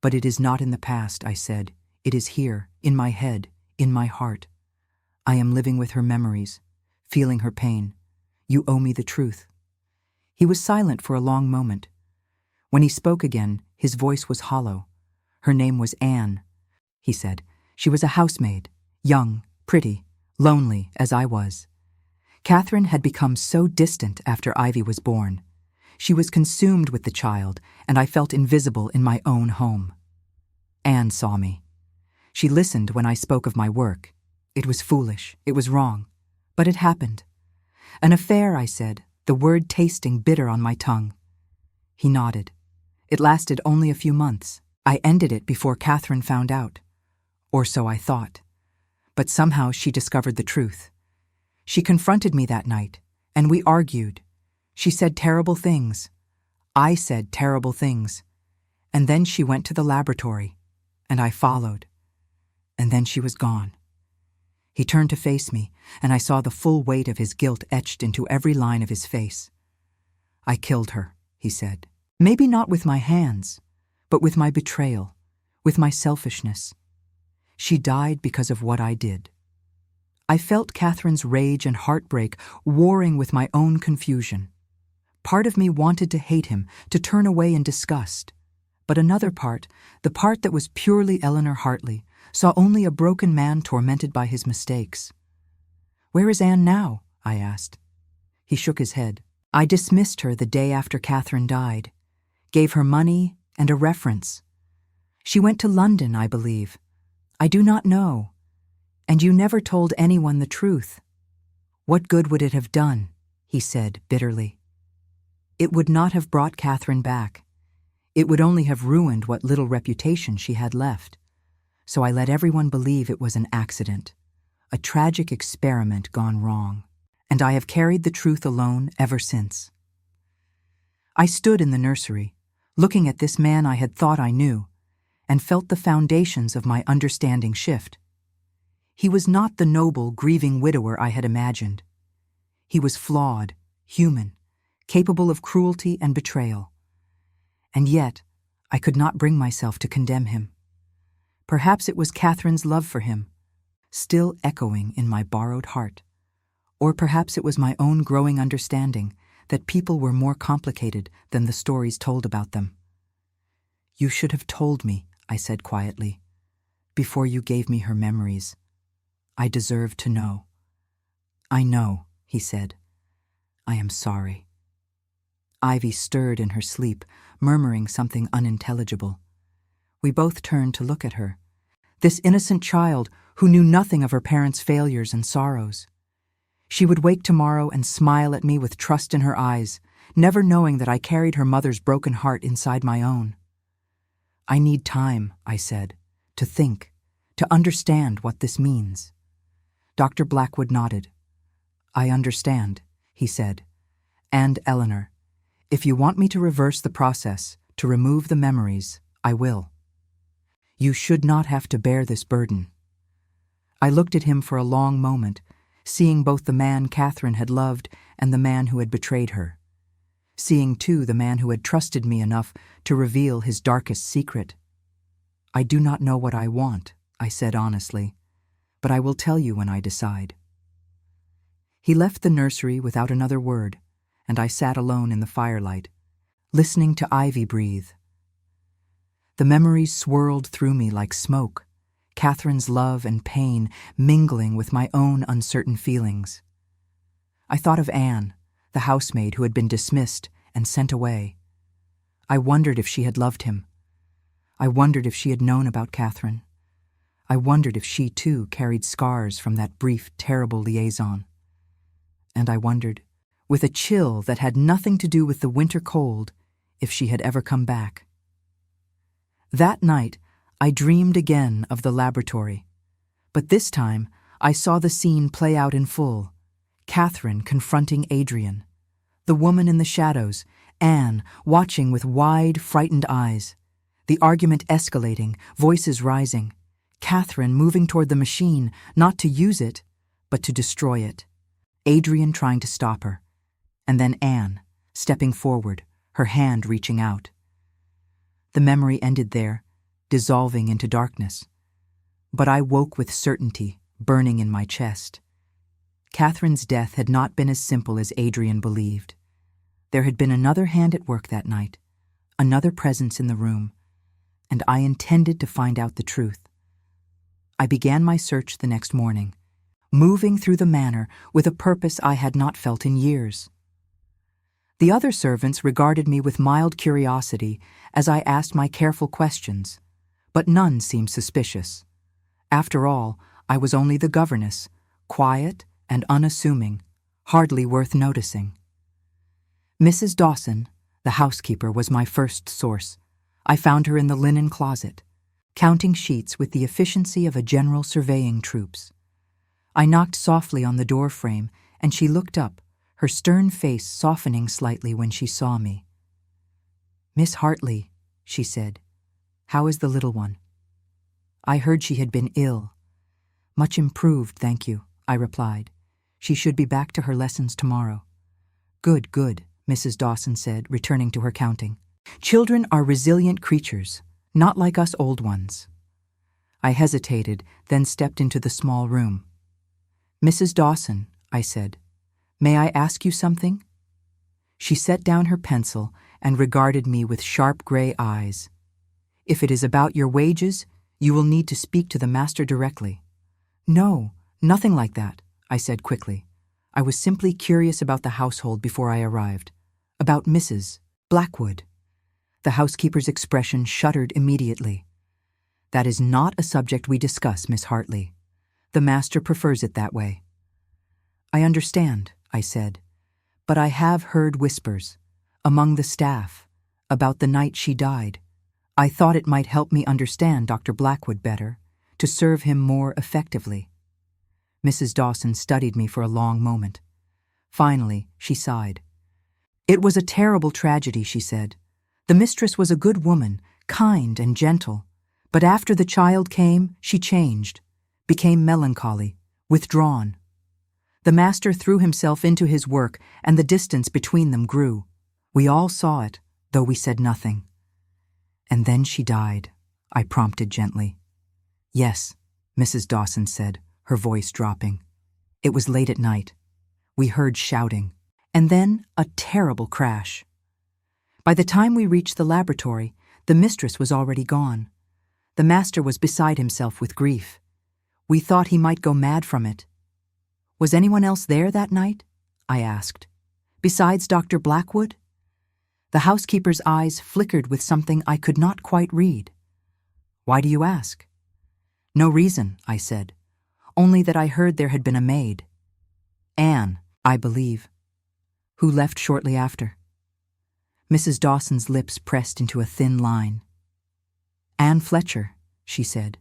[SPEAKER 1] "But it is not in the past," I said. "It is here, in my head, in my heart. I am living with her memories, feeling her pain. You owe me the truth." He was silent for a long moment. When he spoke again, his voice was hollow. "Her name was Anne," he said. "She was a housemaid, young, pretty, lonely, as I was. Catherine had become so distant after Ivy was born. She was consumed with the child, and I felt invisible in my own home. Anne saw me. She listened when I spoke of my work. It was foolish, it was wrong, but it happened. An affair, I said, the word tasting bitter on my tongue. He nodded. It lasted only a few months. I ended it before Catherine found out. Or so I thought. But somehow she discovered the truth. She confronted me that night, and we argued. She said terrible things. I said terrible things. And then she went to the laboratory, and I followed. And then she was gone. He turned to face me, and I saw the full weight of his guilt etched into every line of his face. I killed her, he said. Maybe not with my hands, but with my betrayal, with my selfishness. She died because of what I did. I felt Catherine's rage and heartbreak warring with my own confusion. Part of me wanted to hate him, to turn away in disgust. But another part, the part that was purely Eleanor Hartley, saw only a broken man tormented by his mistakes. "Where is Anne now?" I asked. He shook his head. "I dismissed her the day after Catherine died, gave her money and a reference. She went to London, I believe. I do not know. And you never told anyone the truth. What good would it have done?" he said bitterly. "It would not have brought Catherine back. It would only have ruined what little reputation she had left. So I let everyone believe it was an accident, a tragic experiment gone wrong, and I have carried the truth alone ever since." I stood in the nursery, looking at this man I had thought I knew, and felt the foundations of my understanding shift. He was not the noble, grieving widower I had imagined. He was flawed, human, capable of cruelty and betrayal. And yet, I could not bring myself to condemn him. Perhaps it was Catherine's love for him, still echoing in my borrowed heart. Or perhaps it was my own growing understanding that people were more complicated than the stories told about them. "You should have told me," I said quietly, "before you gave me her memories. I deserve to know." "I know," he said. "I am sorry." Ivy stirred in her sleep, murmuring something unintelligible. We both turned to look at her, this innocent child who knew nothing of her parents' failures and sorrows. She would wake tomorrow and smile at me with trust in her eyes, never knowing that I carried her mother's broken heart inside my own. "I need time," I said, "to think, to understand what this means." Dr. Blackwood nodded. "I understand," he said. "And, Eleanor, if you want me to reverse the process, to remove the memories, I will. You should not have to bear this burden." I looked at him for a long moment, seeing both the man Catherine had loved and the man who had betrayed her. Seeing, too, the man who had trusted me enough to reveal his darkest secret. "I do not know what I want," I said honestly, "but I will tell you when I decide." He left the nursery without another word, and I sat alone in the firelight, listening to Ivy breathe. The memories swirled through me like smoke, Catherine's love and pain mingling with my own uncertain feelings. I thought of Anne, the housemaid who had been dismissed and sent away. I wondered if she had loved him. I wondered if she had known about Catherine. I wondered if she, too, carried scars from that brief, terrible liaison. And I wondered, with a chill that had nothing to do with the winter cold, if she had ever come back. That night, I dreamed again of the laboratory. But this time, I saw the scene play out in full. Catherine confronting Adrian. The woman in the shadows, Anne, watching with wide, frightened eyes. The argument escalating, voices rising. Catherine moving toward the machine, not to use it, but to destroy it. Adrian trying to stop her. And then Anne, stepping forward, her hand reaching out. The memory ended there, dissolving into darkness. But I woke with certainty, burning in my chest. Catherine's death had not been as simple as Adrian believed. There had been another hand at work that night, another presence in the room, and I intended to find out the truth. I began my search the next morning, moving through the manor with a purpose I had not felt in years. The other servants regarded me with mild curiosity as I asked my careful questions, but none seemed suspicious. After all, I was only the governess, quiet and unassuming, hardly worth noticing. Mrs. Dawson, the housekeeper, was my first source. I found her in the linen closet. counting sheets with the efficiency of a general surveying troops. I knocked softly on the door frame, and she looked up, her stern face softening slightly when she saw me. "Miss Hartley," she said, "how is the little one?" I heard she had been ill. "Much improved, thank you," I replied. "She should be back to her lessons tomorrow." "Good, good," Mrs. Dawson said, returning to her counting. "Children are resilient creatures, not like us old ones." I hesitated, then stepped into the small room. "Mrs. Dawson," I said, "may I ask you something?" She set down her pencil and regarded me with sharp gray eyes. "If it is about your wages, you will need to speak to the master directly." "No, nothing like that," I said quickly. "I was simply curious about the household before I arrived. About Mrs. Blackwood." The housekeeper's expression shuddered immediately. "That is not a subject we discuss, Miss Hartley. The master prefers it that way." "I understand," I said, "but I have heard whispers, among the staff, about the night she died. I thought it might help me understand Dr. Blackwood better, to serve him more effectively." Mrs. Dawson studied me for a long moment. Finally, she sighed. "It was a terrible tragedy," she said. "The mistress was a good woman, kind and gentle, but after the child came, she changed, became melancholy, withdrawn. The master threw himself into his work, and the distance between them grew. We all saw it, though we said nothing." "And then she died," I prompted gently. "Yes," Mrs. Dawson said, her voice dropping. "It was late at night. We heard shouting, and then a terrible crash. By the time we reached the laboratory, the mistress was already gone. The master was beside himself with grief. We thought he might go mad from it." "Was anyone else there that night?" I asked. "Besides Dr. Blackwood?" The housekeeper's eyes flickered with something I could not quite read. "Why do you ask?" "No reason," I said. "Only that I heard there had been a maid. Anne, I believe, who left shortly after." Mrs. Dawson's lips pressed into a thin line. "Anne Fletcher," she said.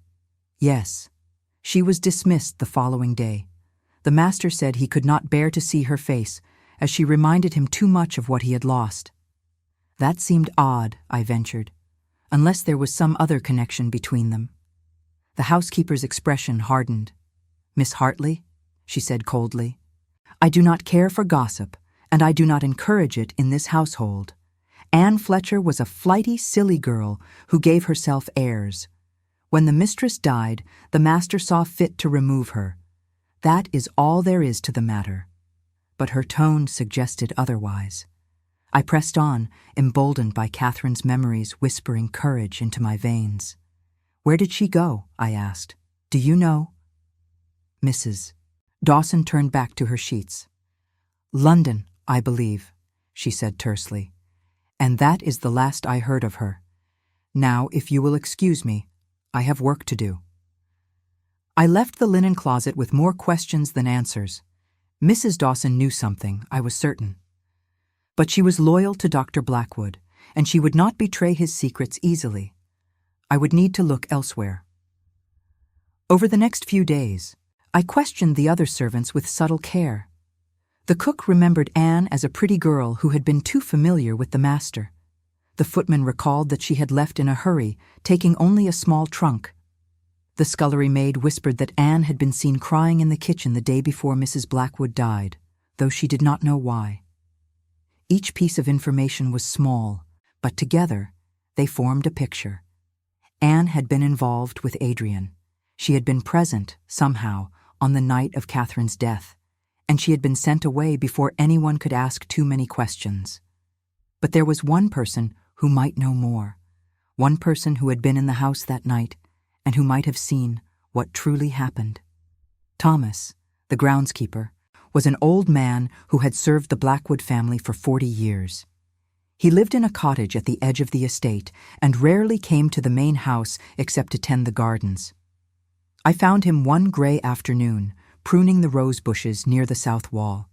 [SPEAKER 1] "Yes. She was dismissed the following day. The master said he could not bear to see her face, as she reminded him too much of what he had lost." "That seemed odd," I ventured, "unless there was some other connection between them." The housekeeper's expression hardened. "Miss Hartley," she said coldly, "I do not care for gossip, and I do not encourage it in this household. Anne Fletcher was a flighty, silly girl who gave herself airs. When the mistress died, the master saw fit to remove her. That is all there is to the matter." But her tone suggested otherwise. I pressed on, emboldened by Catherine's memories whispering courage into my veins. "Where did she go?" I asked. "Do you know?" "Mrs." Dawson turned back to her sheets. "London, I believe," she said tersely. "And that is the last I heard of her. Now, if you will excuse me, I have work to do." I left the linen closet with more questions than answers. Mrs. Dawson knew something, I was certain. But she was loyal to Dr. Blackwood, and she would not betray his secrets easily. I would need to look elsewhere. Over the next few days, I questioned the other servants with subtle care. The cook remembered Anne as a pretty girl who had been too familiar with the master. The footman recalled that she had left in a hurry, taking only a small trunk. The scullery maid whispered that Anne had been seen crying in the kitchen the day before Mrs. Blackwood died, though she did not know why. Each piece of information was small, but together they formed a picture. Anne had been involved with Adrian. She had been present, somehow, on the night of Catherine's death, and she had been sent away before anyone could ask too many questions. But there was one person who might know more, one person who had been in the house that night and who might have seen what truly happened. Thomas, the groundskeeper, was an old man who had served the Blackwood family for 40 years. He lived in a cottage at the edge of the estate and rarely came to the main house except to tend the gardens. I found him one gray afternoon, pruning the rose bushes near the south wall.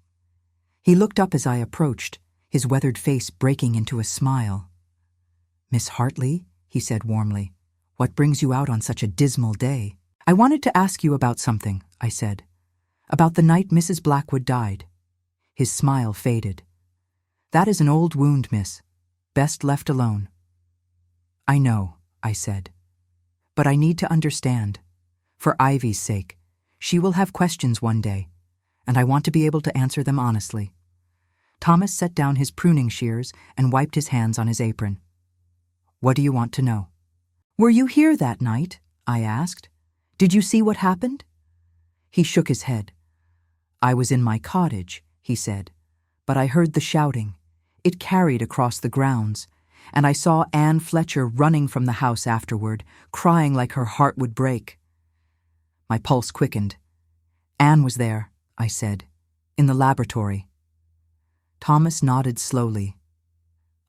[SPEAKER 1] He looked up as I approached, his weathered face breaking into a smile. "Miss Hartley," he said warmly, What brings you out on such a dismal day? I wanted to ask you about something, I said. About the night Mrs. Blackwood died. His smile faded. That is an old wound, miss. Best left alone. I know, I said. But I need to understand. For Ivy's sake. She will have questions one day, and I want to be able to answer them honestly. Thomas set down his pruning shears and wiped his hands on his apron. What do you want to know? Were you here that night? I asked. Did you see what happened? He shook his head. I was in my cottage, he said, but I heard the shouting. It carried across the grounds, and I saw Anne Fletcher running from the house afterward, crying like her heart would break. My pulse quickened. Anne was there, I said, in the laboratory. Thomas nodded slowly.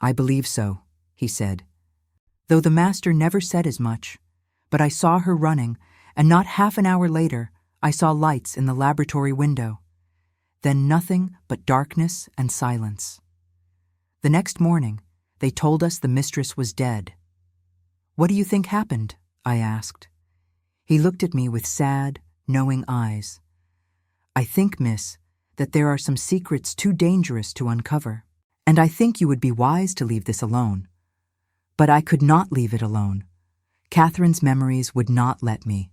[SPEAKER 1] I believe so, he said, though the master never said as much. But I saw her running, and not half an hour later, I saw lights in the laboratory window. Then nothing but darkness and silence. The next morning, they told us the mistress was dead. What do you think happened? I asked. He looked at me with sad, knowing eyes. I think, miss, that there are some secrets too dangerous to uncover, and I think you would be wise to leave this alone. But I could not leave it alone. Catherine's memories would not let me.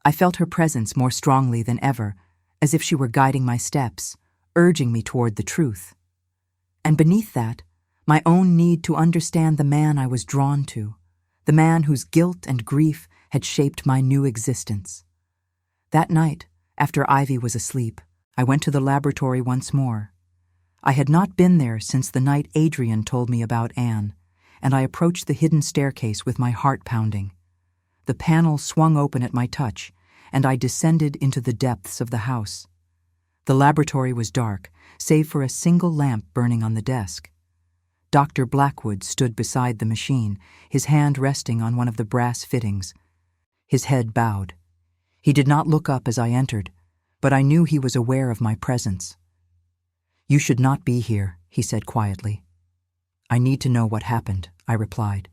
[SPEAKER 1] I felt her presence more strongly than ever, as if she were guiding my steps, urging me toward the truth. And beneath that, my own need to understand the man I was drawn to, the man whose guilt and grief had shaped my new existence. That night, after Ivy was asleep, I went to the laboratory once more. I had not been there since the night Adrian told me about Anne, and I approached the hidden staircase with my heart pounding. The panel swung open at my touch, and I descended into the depths of the house. The laboratory was dark, save for a single lamp burning on the desk. Dr. Blackwood stood beside the machine, his hand resting on one of the brass fittings. His head bowed. He did not look up as I entered, but I knew he was aware of my presence. You should not be here, he said quietly. I need to know what happened, I replied.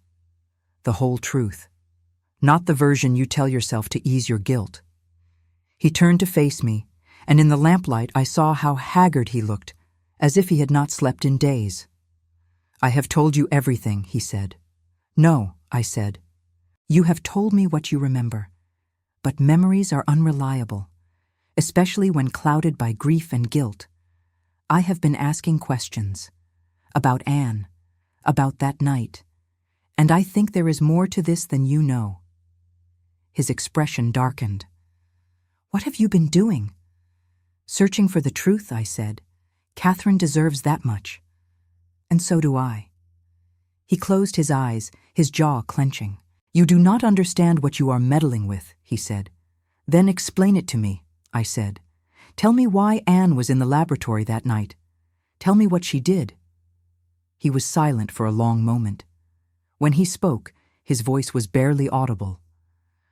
[SPEAKER 1] The whole truth. Not the version you tell yourself to ease your guilt. He turned to face me, and in the lamplight I saw how haggard he looked, as if he had not slept in days. I have told you everything, he said. No, I said. You have told me what you remember, but memories are unreliable, especially when clouded by grief and guilt. I have been asking questions about Anne, about that night, and I think there is more to this than you know. His expression darkened. What have you been doing? Searching for the truth, I said. Catherine deserves that much. And so do I. He closed his eyes, his jaw clenching. You do not understand what you are meddling with, he said. Then explain it to me, I said. Tell me why Anne was in the laboratory that night. Tell me what she did. He was silent for a long moment. When he spoke, his voice was barely audible.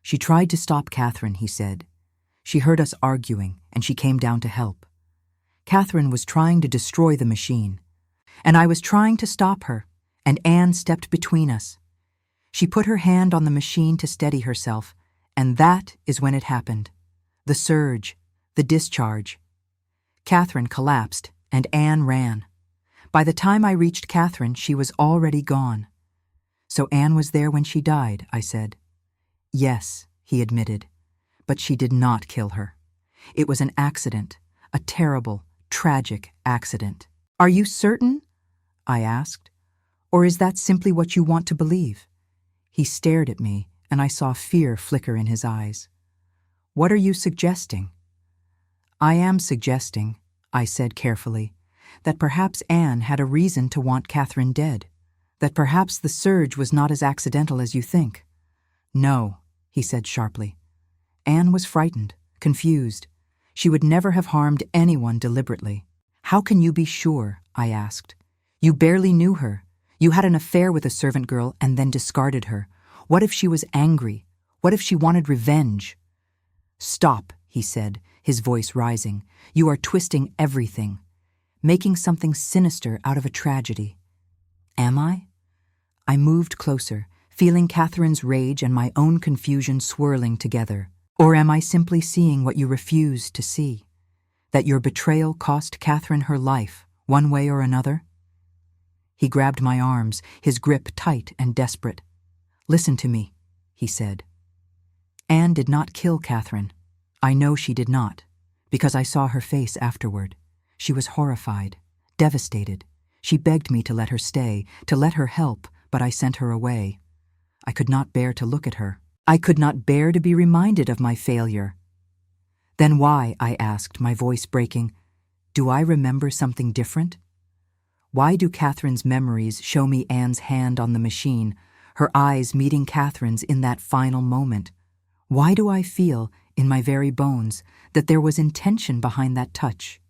[SPEAKER 1] She tried to stop Catherine, he said. She heard us arguing, and she came down to help. Catherine was trying to destroy the machine, and I was trying to stop her, and Anne stepped between us. She put her hand on the machine to steady herself, and that is when it happened. The surge, the discharge. Catherine collapsed, and Anne ran. By the time I reached Catherine, she was already gone. So Anne was there when she died, I said. Yes, he admitted, but she did not kill her. It was an accident, a terrible, tragic accident. Are you certain? I asked. Or is that simply what you want to believe? He stared at me, and I saw fear flicker in his eyes. What are you suggesting? I am suggesting, I said carefully, that perhaps Anne had a reason to want Catherine dead, that perhaps the surge was not as accidental as you think. No, he said sharply. Anne was frightened, confused. She would never have harmed anyone deliberately. How can you be sure? I asked. You barely knew her. You had an affair with a servant girl and then discarded her. What if she was angry? What if she wanted revenge? Stop, he said, his voice rising. You are twisting everything, making something sinister out of a tragedy. Am I? I moved closer, feeling Catherine's rage and my own confusion swirling together? Or am I simply seeing what you refuse to see? That your betrayal cost Catherine her life, one way or another? He grabbed my arms, his grip tight and desperate. "Listen to me," he said. "Anne did not kill Catherine. I know she did not, because I saw her face afterward. She was horrified, devastated. She begged me to let her stay, to let her help, but I sent her away. I could not bear to look at her. I could not bear to be reminded of my failure." "Then why," I asked, my voice breaking, "do I remember something different? Why do Catherine's memories show me Anne's hand on the machine, her eyes meeting Catherine's in that final moment? Why do I feel, in my very bones, that there was intention behind that touch?"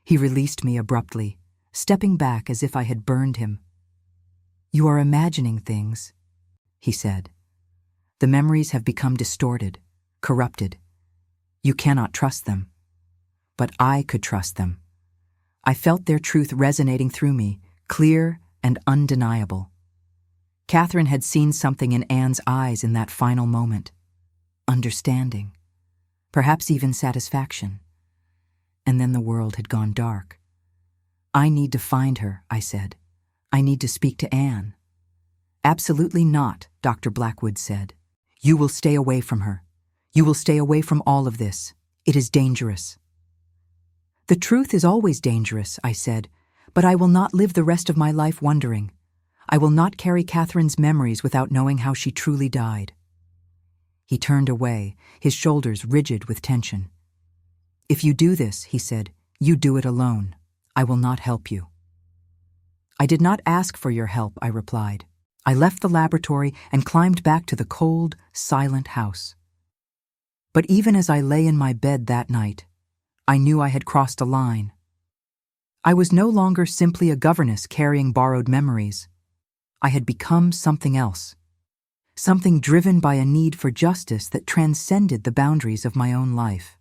[SPEAKER 1] He released me abruptly, stepping back as if I had burned him. "You are imagining things," he said. "The memories have become distorted, corrupted. You cannot trust them. But I could trust them. I felt their truth resonating through me, clear and undeniable. Catherine had seen something in Anne's eyes in that final moment. Understanding. Perhaps even satisfaction. And then the world had gone dark. "I need to find her," I said. "I need to speak to Anne." "Absolutely not," Dr. Blackwood said. "You will stay away from her. You will stay away from all of this. It is dangerous." "The truth is always dangerous," I said, "but I will not live the rest of my life wondering. I will not carry Catherine's memories without knowing how she truly died." He turned away, his shoulders rigid with tension. "If you do this," he said, "you do it alone. I will not help you." "I did not ask for your help," I replied. I left the laboratory and climbed back to the cold, silent house. But even as I lay in my bed that night, I knew I had crossed a line. I was no longer simply a governess carrying borrowed memories. I had become something else, something driven by a need for justice that transcended the boundaries of my own life.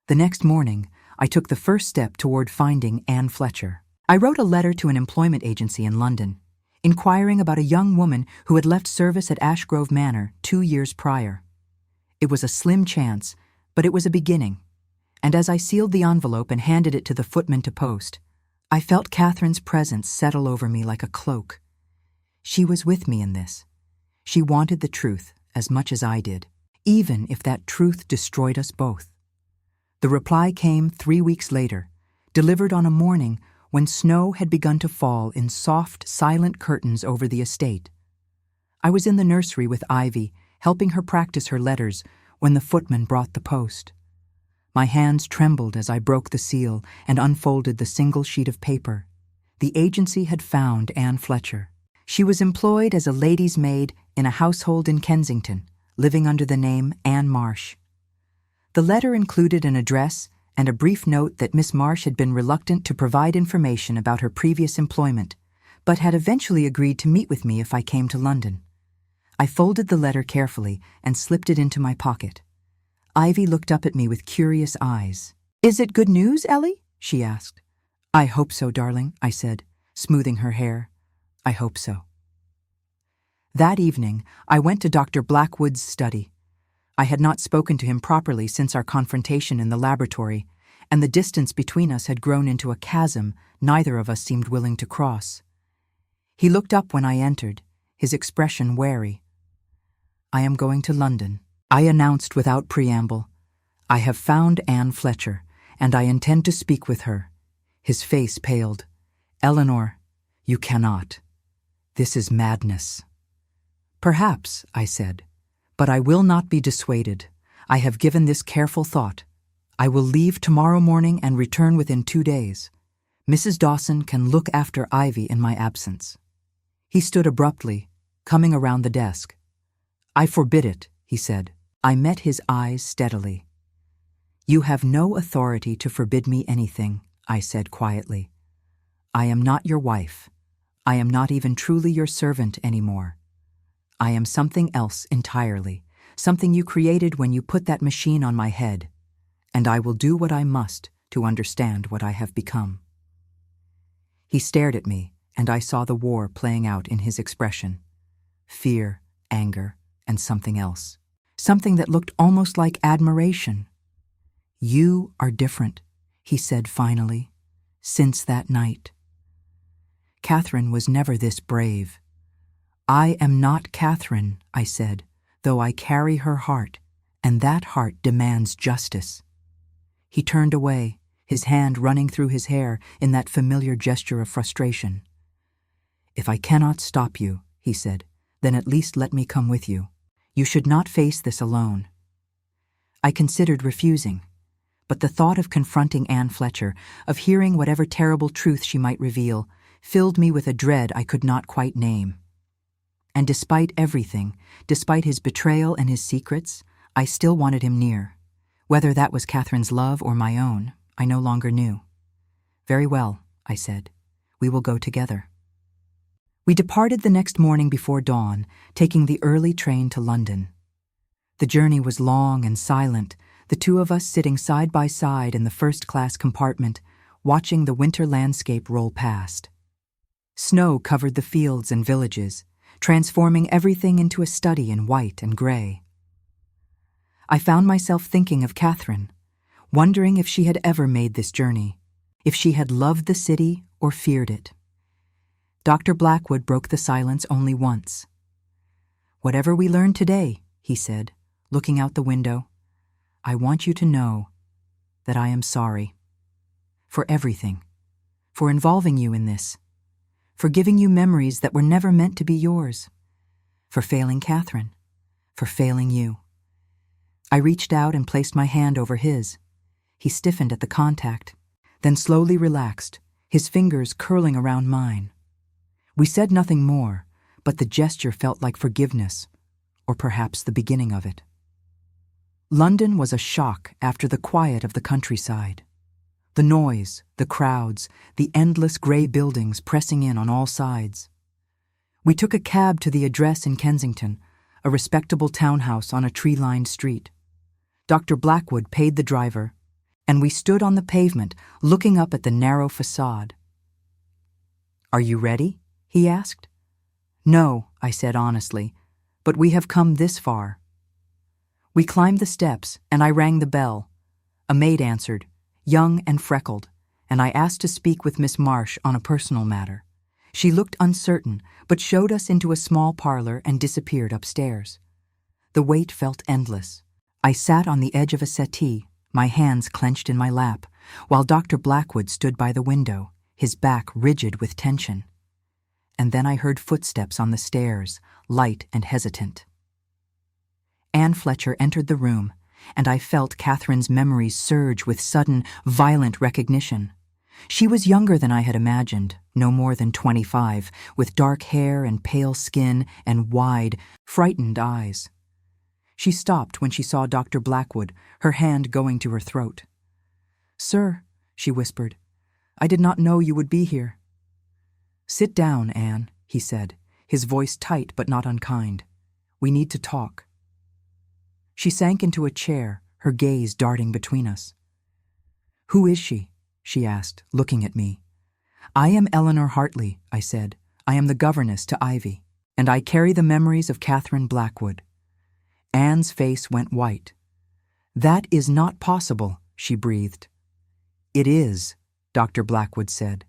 [SPEAKER 1] The next morning, I took the first step toward finding Anne Fletcher. I wrote a letter to an employment agency in London, inquiring about a young woman who had left service at Ashgrove Manor 2 years prior. It was a slim chance, but it was a beginning, and as I sealed the envelope and handed it to the footman to post, I felt Catherine's presence settle over me like a cloak. She was with me in this. She wanted the truth as much as I did, even if that truth destroyed us both. The reply came 3 weeks later, delivered on a morning when snow had begun to fall in soft, silent curtains over the estate. I was in the nursery with Ivy, helping her practice her letters, when the footman brought the post. My hands trembled as I broke the seal and unfolded the single sheet of paper. The agency had found Anne Fletcher. She was employed as a lady's maid in a household in Kensington, living under the name Anne Marsh. The letter included an address and a brief note that Miss Marsh had been reluctant to provide information about her previous employment, but had eventually agreed to meet with me if I came to London. I folded the letter carefully and slipped it into my pocket. Ivy looked up at me with curious eyes. "Is it good news, Ellie?" she asked. "I hope so, darling," I said, smoothing her hair. "I hope so." That evening, I went to Dr. Blackwood's study. I had not spoken to him properly since our confrontation in the laboratory, and the distance between us had grown into a chasm neither of us seemed willing to cross. He looked up when I entered, his expression wary. "I am going to London," I announced without preamble. "I have found Anne Fletcher, and I intend to speak with her." His face paled. "Eleanor, you cannot. This is madness." "Perhaps," I said, "but I will not be dissuaded. I have given this careful thought. I will leave tomorrow morning and return within 2 days. Mrs. Dawson can look after Ivy in my absence." He stood abruptly, coming around the desk. "I forbid it," he said. I met his eyes steadily. "You have no authority to forbid me anything," I said quietly. "I am not your wife. I am not even truly your servant anymore. I am something else entirely, something you created when you put that machine on my head, and I will do what I must to understand what I have become." He stared at me, and I saw the war playing out in his expression. fear, anger, and something else. Something that looked almost like admiration. "You are different," he said finally, "since that night." Catherine was never this brave. "I am not Catherine," I said, "though I carry her heart, and that heart demands justice." He turned away, his hand running through his hair in that familiar gesture of frustration. "If I cannot stop you," he said, "then at least let me come with you. You should not face this alone." I considered refusing, but the thought of confronting Anne Fletcher, of hearing whatever terrible truth she might reveal, filled me with a dread I could not quite name. And despite everything, despite his betrayal and his secrets, I still wanted him near. Whether that was Catherine's love or my own, I no longer knew. "Very well," I said. "We will go together." We departed the next morning before dawn, taking the early train to London. The journey was long and silent, the two of us sitting side by side in the first-class compartment, watching the winter landscape roll past. Snow covered the fields and villages, transforming everything into a study in white and gray. I found myself thinking of Catherine, wondering if she had ever made this journey, if she had loved the city or feared it. Dr. Blackwood broke the silence only once. "Whatever we learn today," he said, looking out the window, "I want you to know that I am sorry. For everything. For involving you in this. For giving you memories that were never meant to be yours. For failing Catherine. For failing you." I reached out and placed my hand over his. He stiffened at the contact, then slowly relaxed, his fingers curling around mine. We said nothing more, but the gesture felt like forgiveness, or perhaps the beginning of it. London was a shock after the quiet of the countryside. The noise, the crowds, the endless gray buildings pressing in on all sides. We took a cab to the address in Kensington, a respectable townhouse on a tree-lined street. Dr. Blackwood paid the driver, and we stood on the pavement looking up at the narrow facade. "Are you ready?" he asked. "No," I said honestly, "but we have come this far." We climbed the steps, and I rang the bell. A maid answered, young and freckled, and I asked to speak with Miss Marsh on a personal matter. She looked uncertain, but showed us into a small parlor and disappeared upstairs. The wait felt endless. I sat on the edge of a settee, my hands clenched in my lap, while Dr. Blackwood stood by the window, his back rigid with tension. And then I heard footsteps on the stairs, light and hesitant. Anne Fletcher entered the room, and I felt Catherine's memories surge with sudden, violent recognition. She was younger than I had imagined, no more than 25, with dark hair and pale skin and wide, frightened eyes. She stopped when she saw Dr. Blackwood, her hand going to her throat. "Sir," she whispered, "I did not know you would be here." "Sit down, Anne," he said, his voice tight but not unkind. "We need to talk." She sank into a chair, her gaze darting between us. "Who is she?" she asked, looking at me. "I am Eleanor Hartley," I said. "I am the governess to Ivy, and I carry the memories of Catherine Blackwood." Anne's face went white. "That is not possible," she breathed. "It is," Dr. Blackwood said.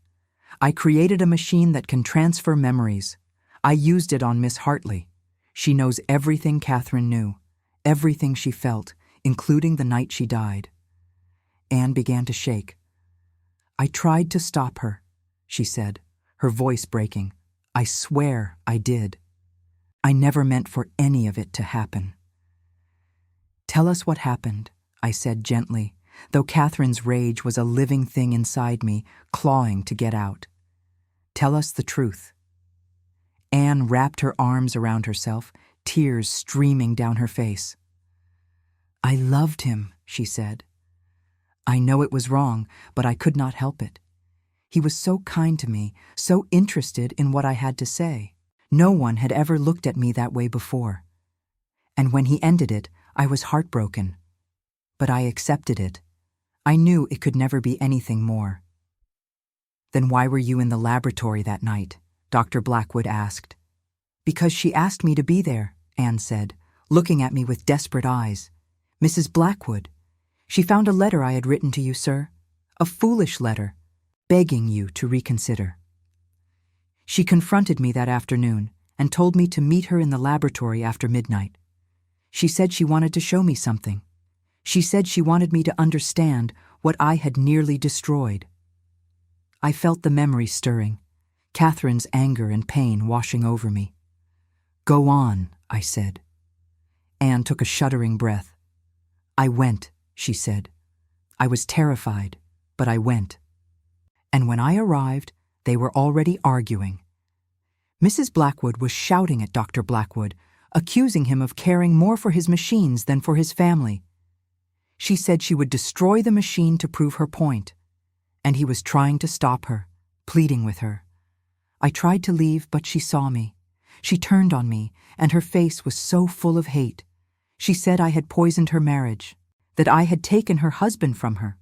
[SPEAKER 1] "I created a machine that can transfer memories. I used it on Miss Hartley. She knows everything Catherine knew, everything she felt, including the night she died." Anne began to shake. "I tried to stop her," she said, her voice breaking. "I swear I did. I never meant for any of it to happen." "Tell us what happened," I said gently, though Catherine's rage was a living thing inside me, clawing to get out. "Tell us the truth." Anne wrapped her arms around herself, tears streaming down her face. "I loved him," she said. "I know it was wrong, but I could not help it. He was so kind to me, so interested in what I had to say. No one had ever looked at me that way before. And when he ended it, I was heartbroken. But I accepted it. I knew it could never be anything more." "Then why were you in the laboratory that night?" Dr. Blackwood asked. Because she asked me to be there, Anne said, looking at me with desperate eyes. Mrs. Blackwood. She found a letter I had written to you, sir. A foolish letter, begging you to reconsider. She confronted me that afternoon and told me to meet her in the laboratory after midnight. She said she wanted to show me something. She said she wanted me to understand what I had nearly destroyed. I felt the memory stirring, Catherine's anger and pain washing over me. Go on, I said. Anne took a shuddering breath. I went, she said. I was terrified, but I went. And when I arrived, they were already arguing. Mrs. Blackwood was shouting at Dr. Blackwood, accusing him of caring more for his machines than for his family. She said she would destroy the machine to prove her point, and he was trying to stop her, pleading with her. I tried to leave, but she saw me. She turned on me, and her face was so full of hate. She said I had poisoned her marriage, that I had taken her husband from her.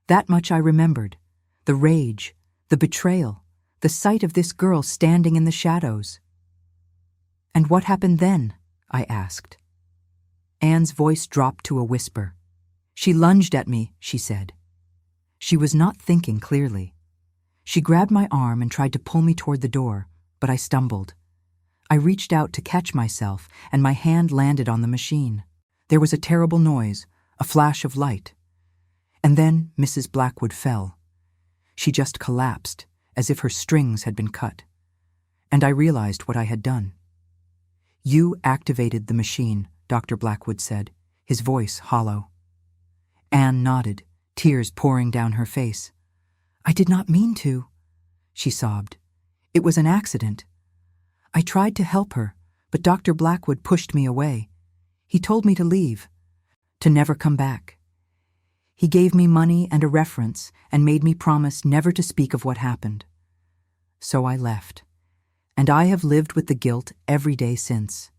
[SPEAKER 1] That much I remembered. The rage, the betrayal, the sight of this girl standing in the shadows. And what happened then? I asked. Anne's voice dropped to a whisper. She lunged at me, she said. She was not thinking clearly. She grabbed my arm and tried to pull me toward the door, but I stumbled. I reached out to catch myself, and my hand landed on the machine. There was a terrible noise, a flash of light. And then Mrs. Blackwood fell. She just collapsed, as if her strings had been cut. And I realized what I had done. You activated the machine, Dr. Blackwood said, his voice hollow. Anne nodded, tears pouring down her face. I did not mean to, she sobbed. It was an accident. I tried to help her, but Dr. Blackwood pushed me away. He told me to leave, to never come back. He gave me money and a reference and made me promise never to speak of what happened. So I left, and I have lived with the guilt every day since.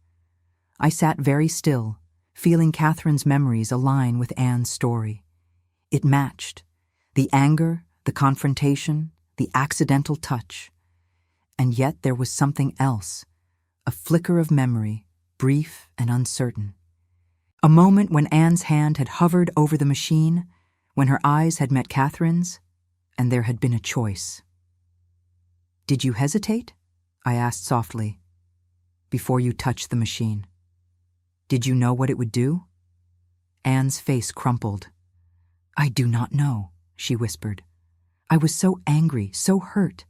[SPEAKER 1] I sat very still, feeling Catherine's memories align with Anne's story. It matched. The anger, the confrontation, the accidental touch. And yet there was something else, a flicker of memory, brief and uncertain. A moment when Anne's hand had hovered over the machine, when her eyes had met Catherine's, and there had been a choice. Did you hesitate? I asked softly. Before you touched the machine. Did you know what it would do? Anne's face crumpled. I do not know, she whispered. I was so angry, so hurt.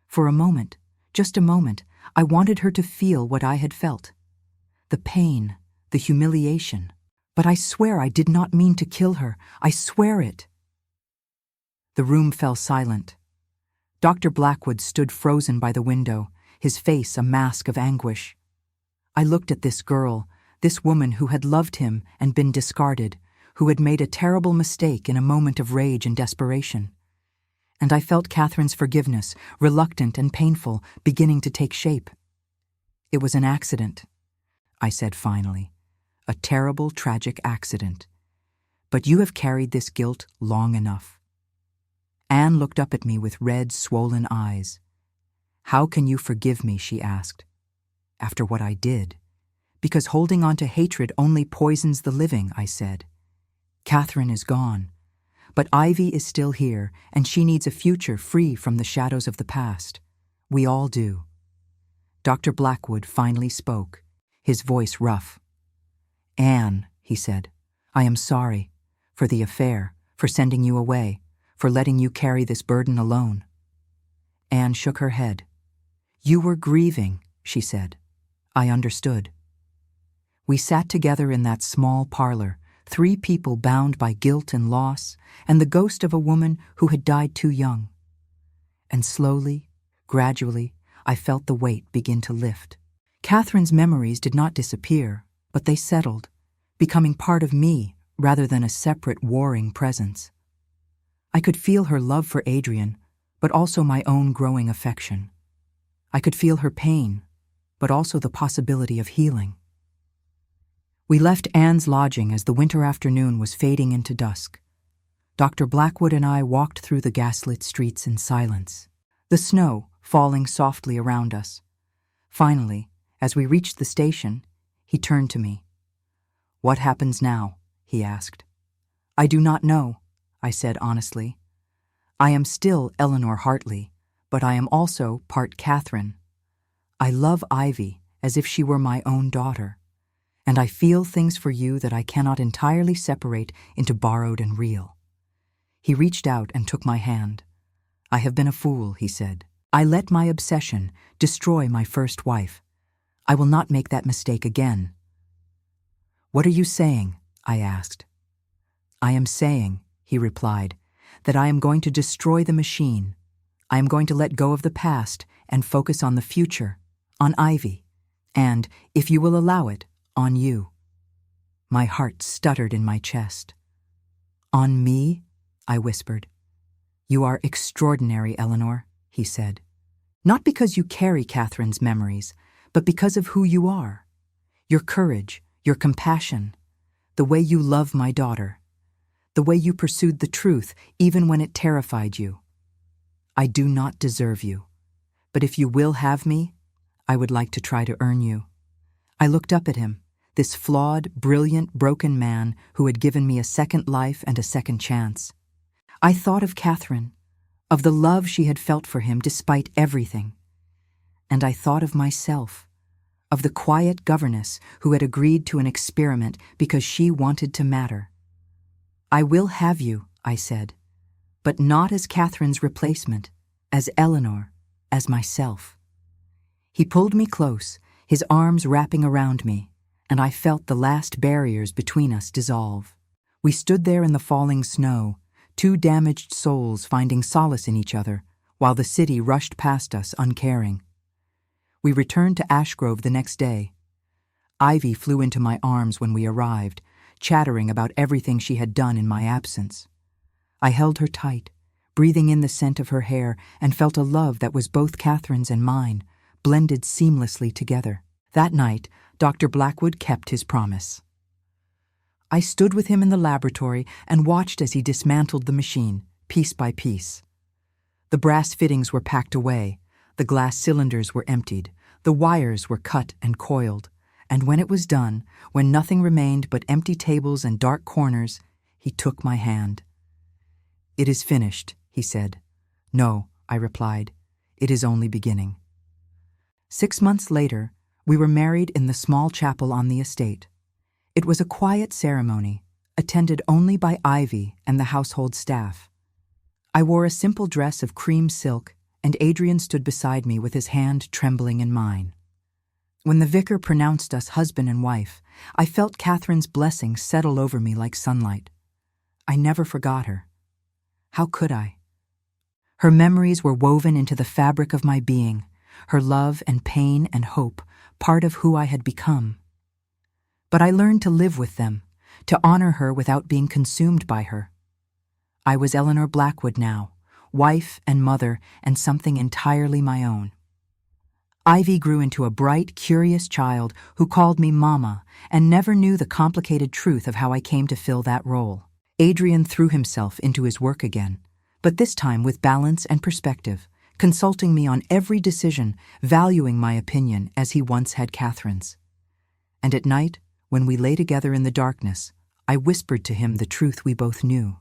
[SPEAKER 1] For a moment, just a moment, I wanted her to feel what I had felt. The pain, the humiliation. But I swear I did not mean to kill her. I swear it. The room fell silent. Dr. Blackwood stood frozen by the window, his face a mask of anguish. I looked at this girl, this woman who had loved him and been discarded, who had made a terrible mistake in a moment of rage and desperation. And I felt Catherine's forgiveness, reluctant and painful, beginning to take shape. It was an accident, I said finally. A terrible, tragic accident. But you have carried this guilt long enough. Anne looked up at me with red, swollen eyes. How can you forgive me, she asked. After what I did. Because holding on to hatred only poisons the living, I said. Catherine is gone. But Ivy is still here, and she needs a future free from the shadows of the past. We all do. Dr. Blackwood finally spoke, his voice rough. Anne, he said, I am sorry for the affair, for sending you away, for letting you carry this burden alone. Anne shook her head. You were grieving, she said. I understood. We sat together in that small parlor, 3 people bound by guilt and loss, and the ghost of a woman who had died too young. And slowly, gradually, I felt the weight begin to lift. Catherine's memories did not disappear, but they settled, becoming part of me rather than a separate warring presence. I could feel her love for Adrian, but also my own growing affection. I could feel her pain, but also the possibility of healing. We left Anne's lodging as the winter afternoon was fading into dusk. Dr. Blackwood and I walked through the gaslit streets in silence, the snow falling softly around us. Finally, As we reached the station, he turned to me. "What happens now?" he asked. "I do not know," I said honestly. "I am still Eleanor Hartley, but I am also part Catherine. I love Ivy as if she were my own daughter, and I feel things for you that I cannot entirely separate into borrowed and real." He reached out and took my hand. "I have been a fool," he said. "I let my obsession destroy my first wife. I will not make that mistake again." "What are you saying?" I asked. "I am saying," he replied, "that I am going to destroy the machine. I am going to let go of the past and focus on the future, on Ivy, and, if you will allow it, on you." My heart stuttered in my chest. "On me?" I whispered. "You are extraordinary, Eleanor," he said. "Not because you carry Catherine's memories, but because of who you are. Your courage, your compassion, the way you love my daughter, the way you pursued the truth even when it terrified you. I do not deserve you, but if you will have me, I would like to try to earn you." I looked up at him, this flawed, brilliant, broken man who had given me a second life and a second chance. I thought of Catherine, of the love she had felt for him despite everything. And I thought of myself, of the quiet governess who had agreed to an experiment because she wanted to matter. "I will have you," I said, "but not as Catherine's replacement, as Eleanor, as myself." He pulled me close, his arms wrapping around me, and I felt the last barriers between us dissolve. We stood there in the falling snow, two damaged souls finding solace in each other, while the city rushed past us uncaring. We returned to Ashgrove the next day. Ivy flew into my arms when we arrived, chattering about everything she had done in my absence. I held her tight, breathing in the scent of her hair, and felt a love that was both Catherine's and mine, blended seamlessly together. That night, Dr. Blackwood kept his promise. I stood with him in the laboratory and watched as he dismantled the machine, piece by piece. The brass fittings were packed away, the glass cylinders were emptied, the wires were cut and coiled, and when it was done, when nothing remained but empty tables and dark corners, he took my hand. "It is finished," he said. "No," I replied, "it is only beginning." 6 months later, we were married in the small chapel on the estate. It was a quiet ceremony, attended only by Ivy and the household staff. I wore a simple dress of cream silk, and Adrian stood beside me with his hand trembling in mine. When the vicar pronounced us husband and wife, I felt Catherine's blessing settle over me like sunlight. I never forgot her. How could I? Her memories were woven into the fabric of my being, her love and pain and hope, part of who I had become. But I learned to live with them, to honor her without being consumed by her. I was Eleanor Blackwood now, wife and mother, and something entirely my own. Ivy grew into a bright, curious child who called me Mama and never knew the complicated truth of how I came to fill that role. Adrian threw himself into his work again, but this time with balance and perspective, consulting me on every decision, valuing my opinion as he once had Catherine's. And at night, when we lay together in the darkness, I whispered to him the truth we both knew.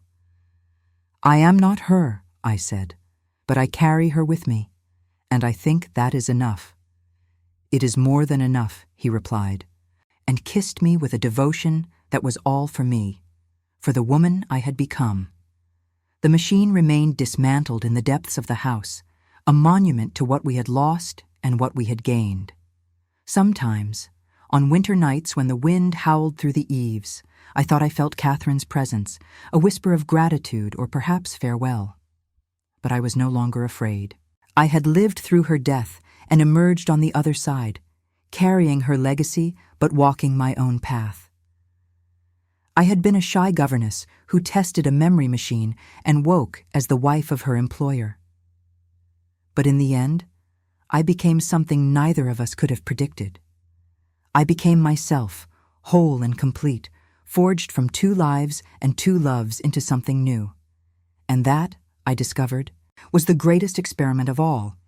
[SPEAKER 1] "I am not her," I said, "but I carry her with me, and I think that is enough." "It is more than enough," he replied, and kissed me with a devotion that was all for me, for the woman I had become. The machine remained dismantled in the depths of the house, a monument to what we had lost and what we had gained. Sometimes, on winter nights when the wind howled through the eaves, I thought I felt Catherine's presence, a whisper of gratitude or perhaps farewell. But I was no longer afraid. I had lived through her death and emerged on the other side, carrying her legacy but walking my own path. I had been a shy governess who tested a memory machine and woke as the wife of her employer. But in the end, I became something neither of us could have predicted. I became myself, whole and complete, forged from 2 lives and 2 loves into something new. And that, I discovered, was the greatest experiment of all.